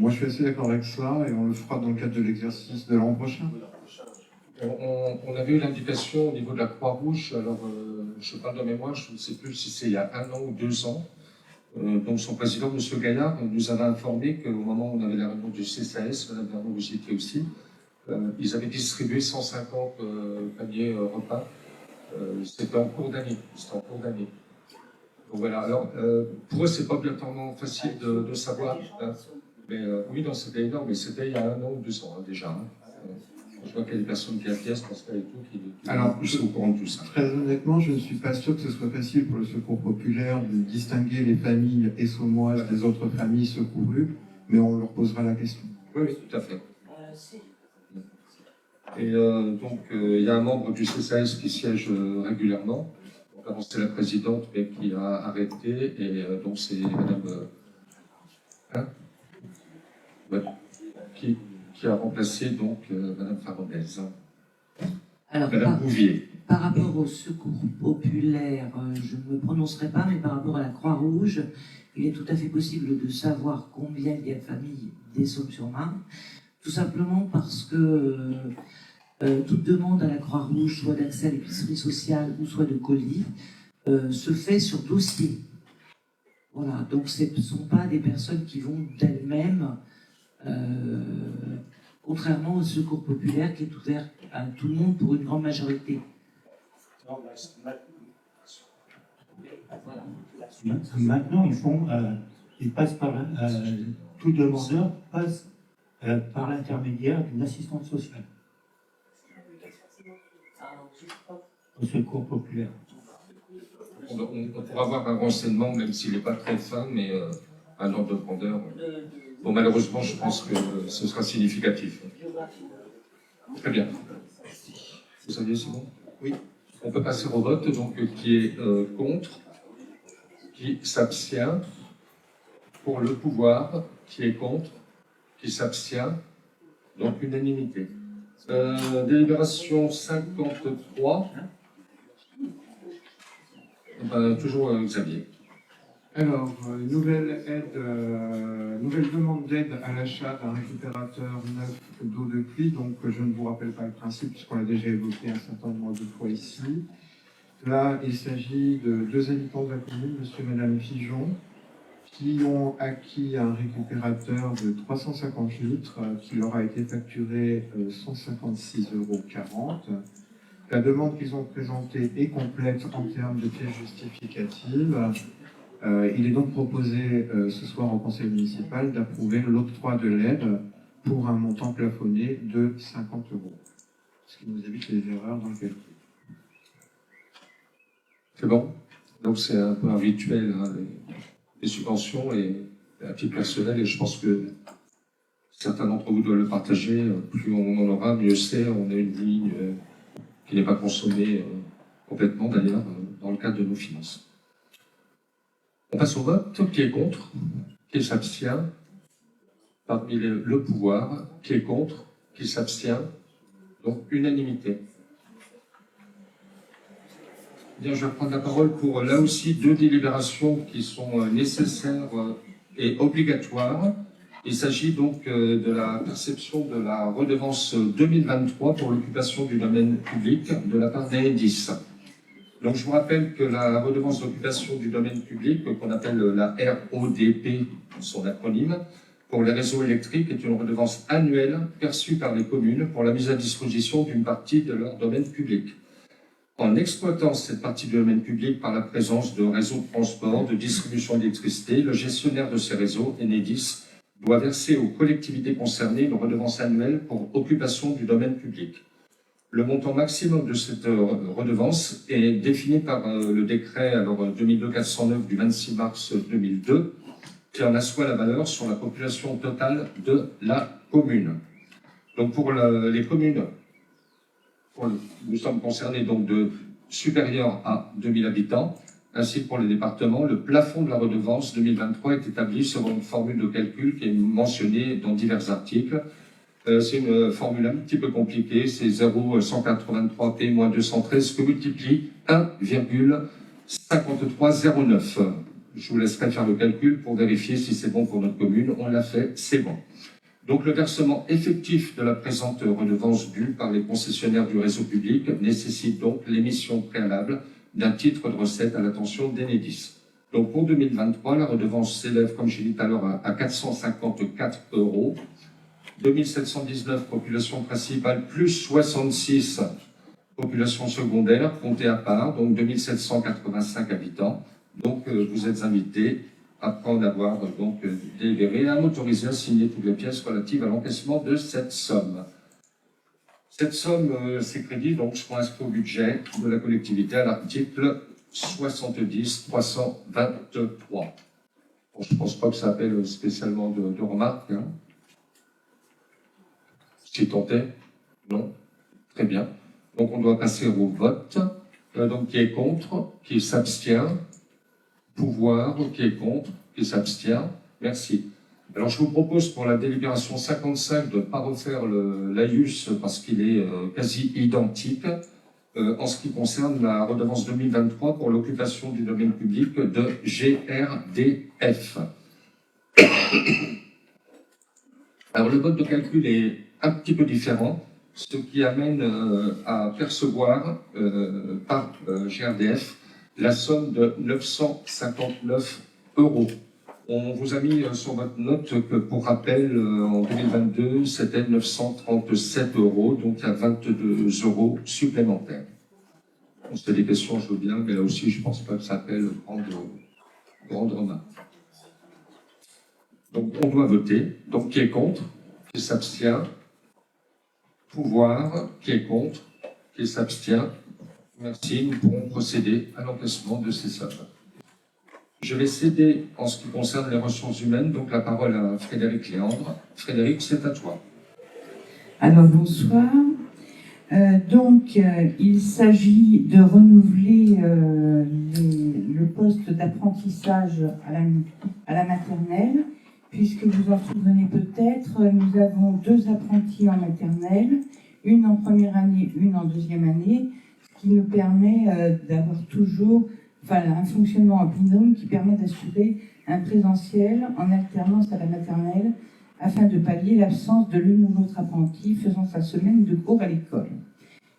Moi, je suis assez d'accord avec ça, et on le fera dans le cadre de l'exercice de l'an prochain. On avait eu l'indication au niveau de la Croix-Rouge, alors je parle de mémoire, je ne sais plus si c'est il y a 1 an ou 2 ans. Donc son président, M. Gaillard, nous avait informé qu'au moment où on avait la réunion du CCAS, Mme Bernard, vous y étiez aussi, ils avaient distribué 150 paniers repas. C'était en cours d'année. Donc voilà, alors pour eux, c'est pas obligatoirement facile de savoir. Hein, mais oui, non, c'était énorme, mais c'était il y a 1 an ou 2 ans déjà. Hein. Je vois qu'il y a des personnes qui acquiescent parce qu'il y a tout qui sont au courant de tout ça. Très honnêtement, je ne suis pas sûr que ce soit facile pour le Secours populaire de distinguer les familles essommoises des autres familles secourues, mais on leur posera la question. Oui, tout à fait. Et donc, il y a un membre du CCAS qui siège régulièrement. Donc, avant, c'est la présidente, mais qui a arrêté, et donc c'est Madame... qui a remplacé donc Madame Farandez. Alors, Madame Bouvier. Par rapport au Secours populaire, je ne me prononcerai pas, mais par rapport à la Croix-Rouge, il est tout à fait possible de savoir combien il y a de familles d'Essômes-sur-Marne, tout simplement parce que toute demande à la Croix-Rouge, soit d'accès à l'épicerie sociale ou soit de colis, se fait sur dossier. Voilà, donc ce ne sont pas des personnes qui vont d'elles-mêmes contrairement au secours populaire qui est ouvert à tout le monde pour une grande majorité. Maintenant, ils passent par, tout demandeur passe par l'intermédiaire d'une assistante sociale au secours populaire. On pourra avoir un renseignement, même s'il n'est pas très fin, mais un ordre de grandeur. Bon, malheureusement, je pense que ce sera significatif. Très bien. Vous saviez, c'est bon? Oui. On peut passer au vote, donc qui est contre, qui s'abstient, pour le pouvoir, qui est contre, qui s'abstient, donc unanimité. Délibération 53. Toujours Xavier. Alors, nouvelle demande d'aide à l'achat d'un récupérateur neuf d'eau de pluie. Donc, je ne vous rappelle pas le principe, puisqu'on l'a déjà évoqué un certain nombre de fois ici. Là, il s'agit de 2 habitants de la commune, monsieur et madame Figeon, qui ont acquis un récupérateur de 350 litres qui leur a été facturé 156,40 €. La demande qu'ils ont présentée est complète en termes de pièces justificatives. Il est donc proposé ce soir au conseil municipal d'approuver l'octroi de l'aide pour un montant plafonné de 50 €, ce qui nous évite les erreurs dans le calcul. C'est bon? Donc c'est un peu un rituel, hein, les subventions et à titre personnel, et je pense que certains d'entre vous doivent le partager. Plus on en aura, mieux c'est. On a une ligne qui n'est pas consommée complètement d'ailleurs dans le cadre de nos finances. On passe au vote. Qui est contre? Qui s'abstient? Parmi le pouvoir, qui est contre? Qui s'abstient? Donc unanimité. Bien, je vais prendre la parole pour là aussi 2 délibérations qui sont nécessaires et obligatoires. Il s'agit donc de la perception de la redevance 2023 pour l'occupation du domaine public de la part d'Enedis. Donc je vous rappelle que la redevance d'occupation du domaine public, qu'on appelle la RODP, son acronyme, pour les réseaux électriques est une redevance annuelle perçue par les communes pour la mise à disposition d'une partie de leur domaine public. En exploitant cette partie du domaine public par la présence de réseaux de transport, de distribution d'électricité, le gestionnaire de ces réseaux, Enedis, doit verser aux collectivités concernées une redevance annuelle pour occupation du domaine public. Le montant maximum de cette redevance est défini par le décret 2002-409 du 26 mars 2002, qui en assoit la valeur sur la population totale de la commune. Donc pour les communes, nous sommes concernés donc de supérieurs à 2000 habitants, ainsi que pour les départements, le plafond de la redevance 2023 est établi selon une formule de calcul qui est mentionnée dans divers articles. C'est une formule un petit peu compliquée, c'est 0,183p moins 213 que multiplie 1,5309. Je vous laisserai faire le calcul pour vérifier si c'est bon pour notre commune. On l'a fait, c'est bon. Donc le versement effectif de la présente redevance due par les concessionnaires du réseau public nécessite donc l'émission préalable d'un titre de recette à l'attention d'Enedis. Donc pour 2023, la redevance s'élève, comme j'ai dit tout à l'heure, à 454 €. 2719 population principale plus 66 population secondaire comptées à part, donc 2785 habitants. Donc vous êtes invités, après en avoir donc délibéré, à m'autoriser à signer toutes les pièces relatives à l'encaissement de cette somme. Cette somme, ces crédits, donc, seront inscrits au budget de la collectivité à l'article 70-323. Bon, je ne pense pas que ça appelle spécialement de remarques. Hein. Si tenté? Non? Très bien. Donc on doit passer au vote. Donc qui est contre? Qui s'abstient? Pouvoir, qui est contre? Qui s'abstient? Merci. Alors je vous propose pour la délibération 55 de ne pas refaire l'AIUS parce qu'il est quasi identique en ce qui concerne la redevance 2023 pour l'occupation du domaine public de GRDF. Alors le mode de calcul est un petit peu différent, ce qui amène à percevoir par GRDF la somme de 959 €. On vous a mis sur votre note que, pour rappel, en 2022, c'était 937 €, donc il y a 22 € supplémentaires. On se fait des questions, je veux bien, mais là aussi, je ne pense pas que ça appelle grande remarque. Donc, on doit voter. Donc, qui est contre? Qui s'abstient? Pouvoir. Qui est contre? Qui s'abstient? Merci. Nous pourrons procéder à l'encaissement de ces sommes. Je vais céder, en ce qui concerne les ressources humaines, donc la parole à Frédéric Léandre. Frédéric, c'est à toi. Alors, bonsoir. Il s'agit de renouveler le poste d'apprentissage à la maternelle, puisque vous en souvenez peut-être, nous avons 2 apprentis en maternelle, une en première année, une en deuxième année, ce qui nous permet d'avoir toujours un fonctionnement en binôme qui permet d'assurer un présentiel en alternance à la maternelle afin de pallier l'absence de l'une ou l'autre apprenti faisant sa semaine de cours à l'école.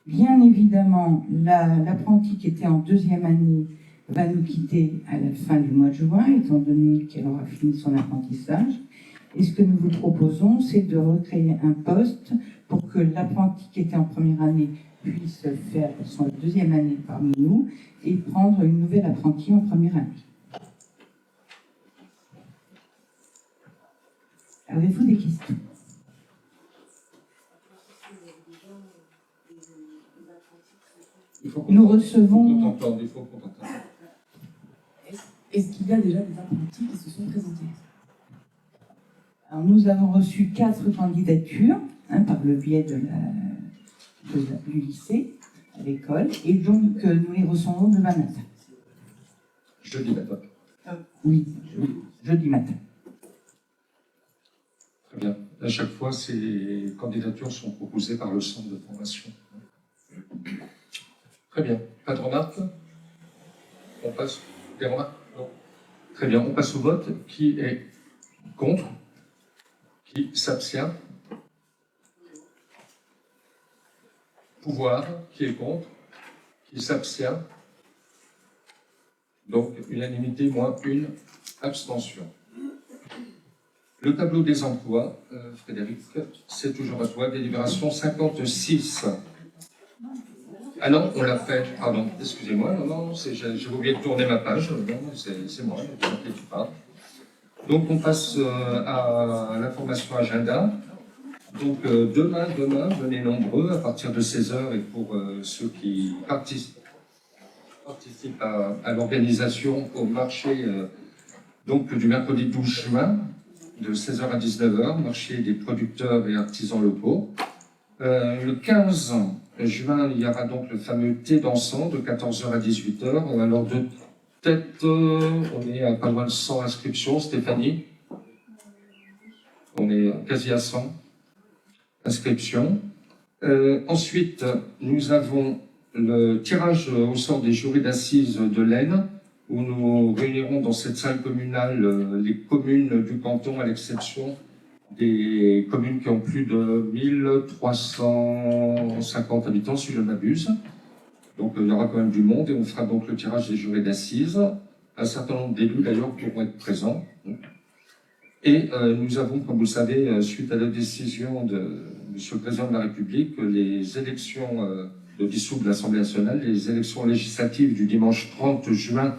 Bien évidemment, l'apprenti qui était en deuxième année va nous quitter à la fin du mois de juin, étant donné qu'elle aura fini son apprentissage. Et ce que nous vous proposons, c'est de recréer un poste pour que l'apprenti qui était en première année puisse faire son deuxième année parmi nous et prendre une nouvelle apprentie en première année. Avez-vous des questions? Nous recevons... Est-ce qu'il y a déjà des apprentis qui se sont présentés? Alors, nous avons reçu 4 candidatures par le biais du lycée, à l'école, et donc nous les recevons demain matin. Jeudi matin. Oui, jeudi matin. Très bien. À chaque fois, ces candidatures sont proposées par le centre de formation. Très bien. Pas de remarques? On passe. Des remarques? Non. Très bien. On passe au vote. Qui est contre? Qui s'abstient? Pouvoir. Qui est contre? Qui s'abstient? Donc, unanimité moins une abstention. Le tableau des emplois, Frédéric, c'est toujours à toi. Délibération 56. Ah non, on l'a fait. Pardon, excusez-moi. Non, j'ai oublié de tourner ma page. Non, c'est moi, ne vous inquiétez pas. Donc, on passe à l'information agenda. Donc, demain, venez nombreux à partir de 16h et pour ceux qui participent à l'organisation au marché donc, du mercredi 12 juin, de 16h à 19h, marché des producteurs et artisans locaux. Le 15 juin, il y aura donc le fameux thé dansant de 14h à 18h. Alors de tête, on est à pas loin de 100 inscriptions, Stéphanie. On est quasi à 100 inscriptions. Ensuite, nous avons le tirage au sort des jurys d'assises de l'Aisne, où nous réunirons dans cette salle communale les communes du canton, à l'exception des communes qui ont plus de 1350 habitants, si je ne m'abuse. Donc il y aura quand même du monde et on fera donc le tirage des jurys d'assises. Un certain nombre d'élus d'ailleurs pourront être présents. Et nous avons, comme vous le savez, suite à la décision de M. le Président de la République, les élections de dissoudre l'Assemblée nationale, les élections législatives du dimanche 30 juin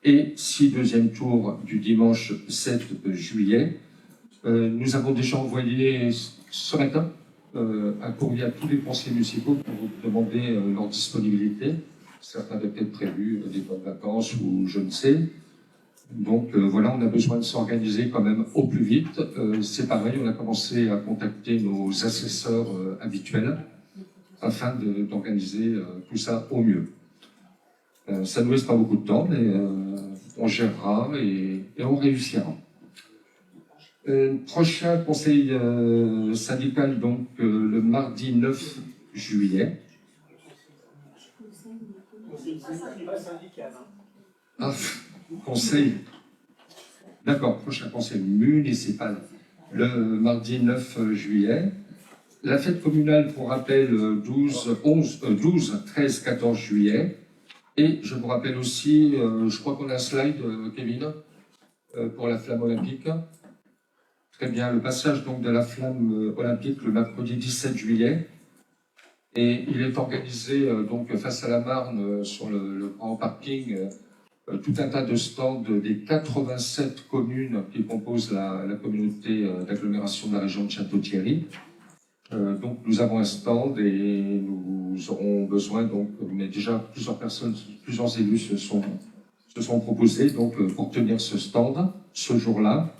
et 6 deuxièmes tours du dimanche 7 juillet. Nous avons déjà envoyé ce matin un courrier à tous les conseillers municipaux pour vous demander leur disponibilité. Certains avaient peut-être prévu des bonnes vacances ou je ne sais. Donc voilà, on a besoin de s'organiser quand même au plus vite. C'est pareil, on a commencé à contacter nos assesseurs habituels afin d'organiser tout ça au mieux. Ça ne nous laisse pas beaucoup de temps, mais on gérera et on réussira. Prochain conseil syndical, donc le mardi 9 juillet. Ah, conseil. D'accord, prochain conseil municipal. Le mardi 9 juillet. La fête communale, pour rappel, 12, 13, 14 juillet. Et je vous rappelle aussi, je crois qu'on a un slide, Kevin, pour la flamme olympique. Très bien, le passage donc de la flamme olympique le mercredi 17 juillet. Et il est organisé donc face à la Marne sur le grand parking, tout un tas de stands des 87 communes qui composent la communauté d'agglomération de la région de Château-Thierry. Donc nous avons un stand et nous aurons besoin, donc, mais déjà plusieurs personnes, plusieurs élus se sont proposés donc, pour tenir ce stand ce jour-là.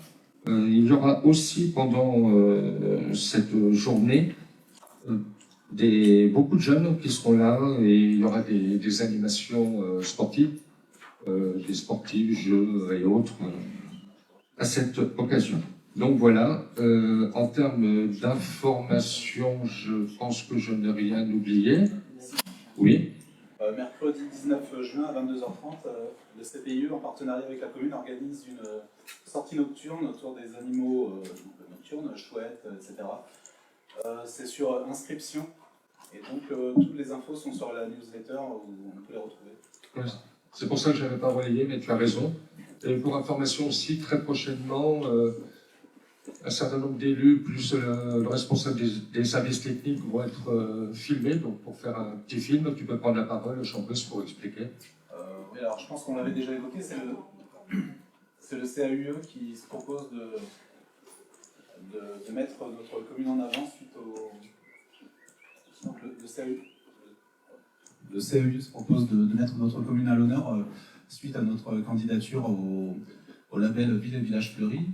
Il y aura aussi pendant cette journée beaucoup de jeunes qui seront là et il y aura des animations sportives, des sportifs, jeux et autres à cette occasion. Donc voilà, en termes d'information, je pense que je n'ai rien oublié. Oui. Mercredi 19 juin à 22h30, le CPIE, en partenariat avec la commune, organise une sortie nocturne autour des animaux nocturnes, chouettes, etc. C'est sur inscription, et donc toutes les infos sont sur la newsletter où on peut les retrouver. Ouais, c'est pour ça que je n'avais pas relayé, mais tu as raison. Et pour information aussi, très prochainement, un certain nombre d'élus, plus le responsable des services techniques vont être filmés. Donc pour faire un petit film, tu peux prendre la parole, Chambreuse, pour expliquer. Oui, alors je pense qu'on l'avait déjà évoqué, c'est le CAUE qui se propose de mettre notre commune en avant suite au... Donc le CAUE se propose de mettre notre commune à l'honneur suite à notre candidature au label Ville et Village Fleuris.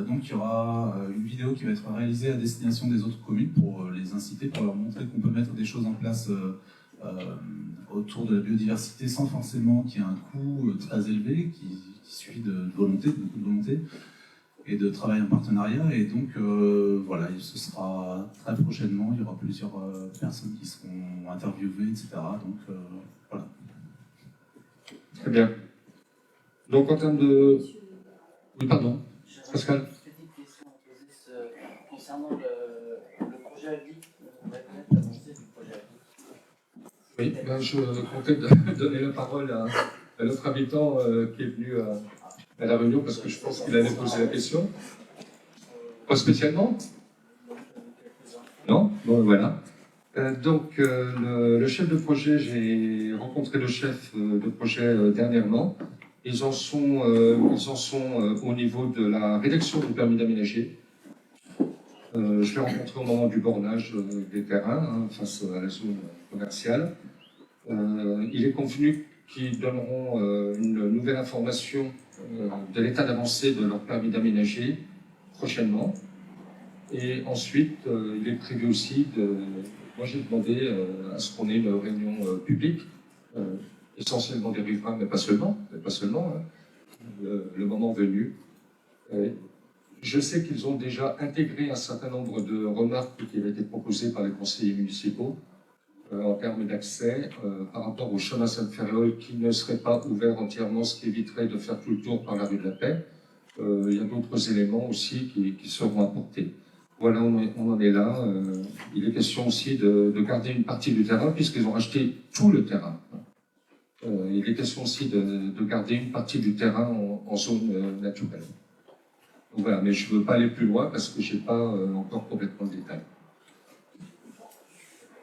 Donc il y aura une vidéo qui va être réalisée à destination des autres communes pour les inciter, pour leur montrer qu'on peut mettre des choses en place autour de la biodiversité sans forcément qu'il y ait un coût très élevé qui suit de volonté, de beaucoup de volonté et de travail en partenariat. Et donc voilà, ce sera très prochainement, il y aura plusieurs personnes qui seront interviewées, etc. Donc voilà. Très bien. Donc en termes de... Oui, pardon. Pascal. Une petite question à poser concernant le projet AGLI. On va connaître l'avancée du projet AGLI. Oui, ben je comptais donner la parole à notre habitant qui est venu à la réunion parce que je pense qu'il allait poser la question. Pas spécialement? Non? Bon, voilà. Donc, le chef de projet, j'ai rencontré le chef de projet dernièrement. Ils en sont au niveau de la rédaction du permis d'aménager. Je l'ai rencontré au moment du bornage des terrains face à la zone commerciale. Il est convenu qu'ils donneront une nouvelle information de l'état d'avancée de leur permis d'aménager prochainement. Et ensuite, il est prévu aussi moi j'ai demandé à ce qu'on ait une réunion publique, essentiellement des riverains, mais pas seulement, hein, le moment venu. Je sais qu'ils ont déjà intégré un certain nombre de remarques qui avaient été proposées par les conseillers municipaux en termes d'accès par rapport au chemin Sainte-Ferréole qui ne serait pas ouvert entièrement, ce qui éviterait de faire tout le tour par la rue de la Paix. Il y a d'autres éléments aussi qui seront apportés. Voilà, on en est là. Il est question aussi de garder une partie du terrain puisqu'ils ont racheté tout le terrain. Il est question aussi de garder une partie du terrain en zone naturelle. Donc voilà, mais je ne veux pas aller plus loin parce que je n'ai pas encore complètement le détail.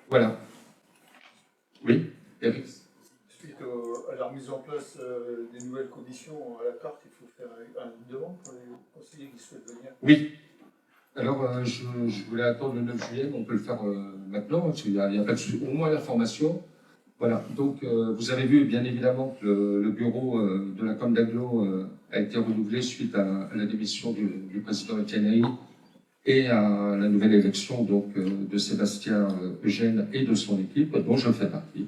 Voilà. Oui, Eric. Suite à la remise en place des nouvelles conditions à la carte, il faut faire une demande pour les conseillers qui souhaitent venir. Oui. Alors, je voulais attendre le 9 juillet, mais on peut le faire maintenant, parce qu'il y a pas au moins l'information. Voilà, donc vous avez vu bien évidemment que le bureau de la Com d'Aglo a été renouvelé suite à la démission du président Etienne Hay et à la nouvelle élection donc, de Sébastien Eugène et de son équipe, dont je fais partie.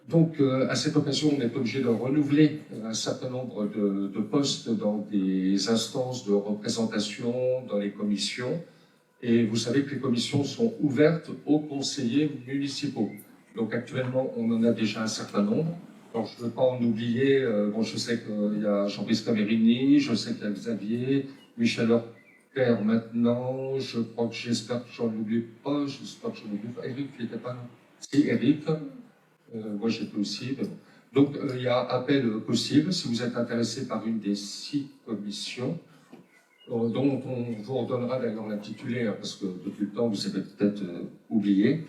Donc, à cette occasion, on est obligé de renouveler un certain nombre de postes dans des instances de représentation, dans les commissions. Et vous savez que les commissions sont ouvertes aux conseillers municipaux. Donc, actuellement, on en a déjà un certain nombre. Alors, je ne veux pas en oublier. Bon, je sais qu'il y a Jean-Brice Camerini, je sais qu'il y a Xavier, Michel Horpère maintenant. J'espère que j'en oublie pas. J'espère que j'en oublie pas. Eric, il n'était pas là. Si, Eric. Moi, j'étais aussi. Mais bon. Donc, il y a appel possible si vous êtes intéressé par une des 6 commissions, dont on vous redonnera d'ailleurs l'intitulé, hein, parce que depuis le temps, vous avez peut-être oublié.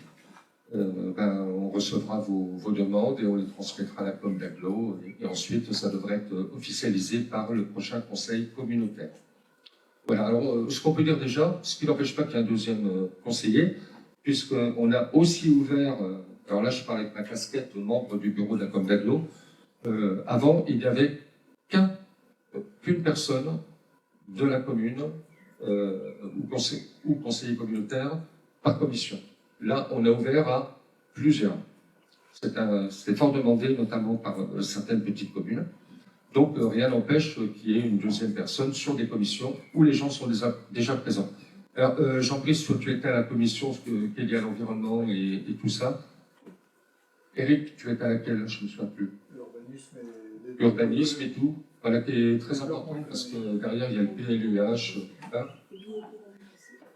On recevra vos demandes et on les transmettra à la com d'Aglo, et ensuite, ça devrait être officialisé par le prochain conseil communautaire. Voilà, alors ce qu'on peut dire déjà, ce qui n'empêche pas qu'il y ait un deuxième conseiller, puisqu'on a aussi ouvert, alors là je parle avec ma casquette, membre du bureau de la com d'Aglo, avant il n'y avait qu'une personne de la commune ou conseiller communautaire par commission. Là on a ouvert à plusieurs. C'est fort demandé, notamment par certaines petites communes. Donc, rien n'empêche qu'il y ait une deuxième personne sur des commissions où les gens sont déjà présents. Alors, Jean-Brice, toi, tu étais à la commission qui est liée à l'environnement et tout ça. Eric, tu étais à laquelle? Je ne me souviens plus. L'urbanisme et tout. Voilà, qui est très important parce que derrière, il y a le PLUH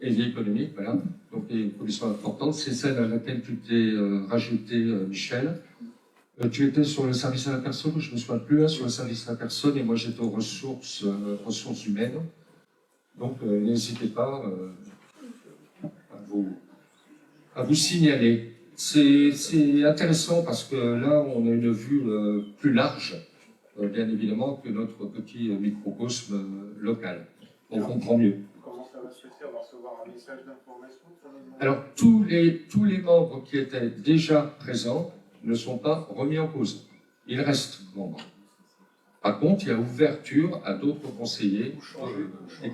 et vie économique, voilà. Donc, il y a une commission importante. C'est celle à laquelle tu t'es rajouté, Michel. Tu étais sur le service à la personne, je ne me souviens plus, hein, sur le service à la personne, et moi j'étais aux ressources humaines. Donc n'hésitez pas à vous signaler. C'est intéressant parce que là, on a une vue plus large, bien évidemment, que notre petit microcosme local. On comprend mieux. Comment ça va se faire? On va recevoir un message d'information? Alors, tous les membres qui étaient déjà présents ne sont pas remis en cause. Ils restent membres. Par contre, il y a ouverture à d'autres conseillers. Et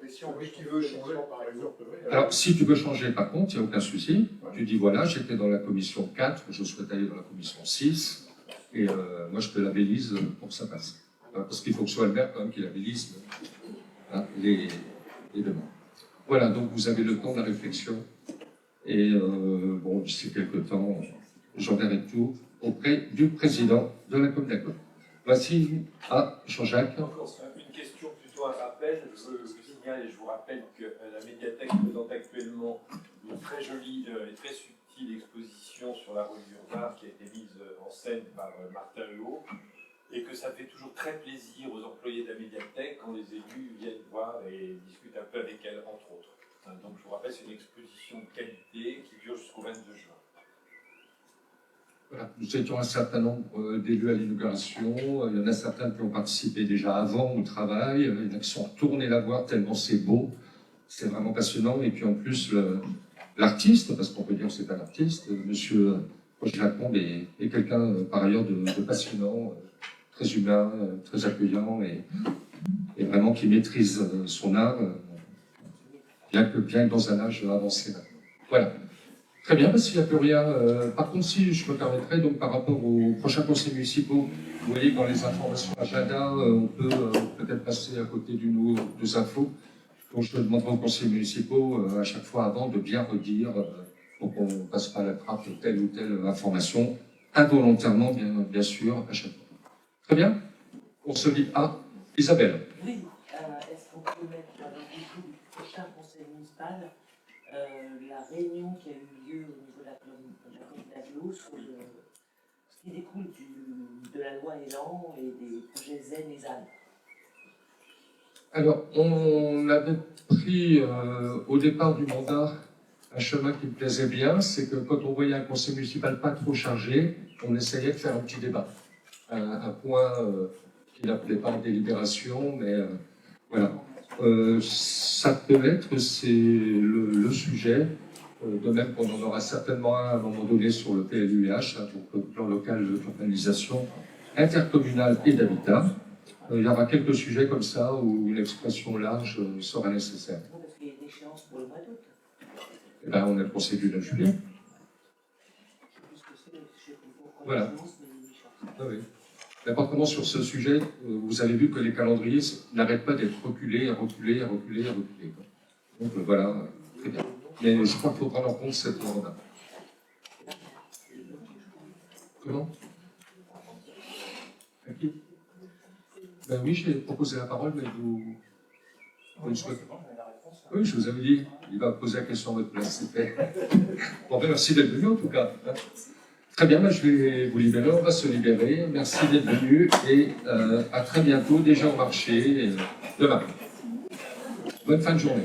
si on veut qui veut changer, par exemple. Alors, si tu veux changer, par contre, il n'y a aucun souci. Tu dis, voilà, j'étais dans la commission 4, je souhaite aller dans la commission 6, et moi, je te labellise pour que ça passe. Parce qu'il faut que ce soit le maire, quand même, qui labellise les demandes. Voilà, donc vous avez le temps de la réflexion. Et bon, d'ici quelques temps, j'enverrai tout auprès du président de la commune d'Aglo. Voici à Jean-Jacques. Une question, plutôt un rappel. Je vous signale et je vous rappelle que la médiathèque présente actuellement une très jolie et très subtile exposition sur la rue d'Urbar qui a été mise en scène par Martin Huot, et que ça fait toujours très plaisir aux employés de la médiathèque quand les élus viennent voir et discutent un peu avec elle, entre autres. Donc je vous rappelle, c'est une exposition de qualité qui dure jusqu'au 22 juin. Voilà. Nous étions un certain nombre d'élus à l'inauguration. Il y en a certains qui ont participé déjà avant au travail. Il y en a qui sont retournés la voir tellement c'est beau. C'est vraiment passionnant. Et puis en plus, l'artiste, parce qu'on peut dire que c'est un artiste, monsieur Roger Lacombe est quelqu'un par ailleurs de passionnant, très humain, très accueillant et vraiment qui maîtrise son art, bien que dans un âge avancé. Voilà. Très bien, s'il n'y a plus rien. Par contre, si je me permettrais, donc par rapport aux prochains conseils municipaux, vous voyez que dans les informations agenda, on peut peut-être passer à côté d'une ou deux infos. Donc je demanderai aux conseils municipaux à chaque fois avant de bien redire pour qu'on ne passe pas à la trappe telle ou telle information, involontairement bien sûr, à chaque fois. Très bien. On se dit à Isabelle. Oui, est-ce qu'on peut mettre dans le du prochain conseil municipal la réunion qui a eu lieu au niveau de la commune d'Aglo sur ce qui découle de la loi Elan et des projets ZEN et ZAN. Alors, on avait pris au départ du mandat un chemin qui me plaisait bien, c'est que quand on voyait un conseil municipal pas trop chargé, on essayait de faire un petit débat. Un point qui n'appelait pas en délibération, mais voilà. Ça peut être, c'est le sujet, de même qu'on en aura certainement un à un moment donné sur le PLUH, donc le plan local d'urbanisation intercommunal et d'habitat. Il y aura quelques sujets comme ça où une expression large sera nécessaire. Parce qu'il y a une échéance pour le mois d'août. Eh ben, on a le conseil du 9 juillet. Voilà. Ah oui. L'important sur ce sujet, vous avez vu que les calendriers n'arrêtent pas d'être reculés. Donc voilà, très bien. Mais je crois qu'il faut prendre en compte cette demande-là. Comment? À qui? Ben oui, j'ai proposé la parole, mais vous ne souhaitez pas. Oui, je vous avais dit, il va poser la question à votre place. Bon, ben merci d'être venu en tout cas. Très bien, je vais vous libérer, on va se libérer. Merci d'être venu et à très bientôt, déjà au marché, demain. Bonne fin de journée.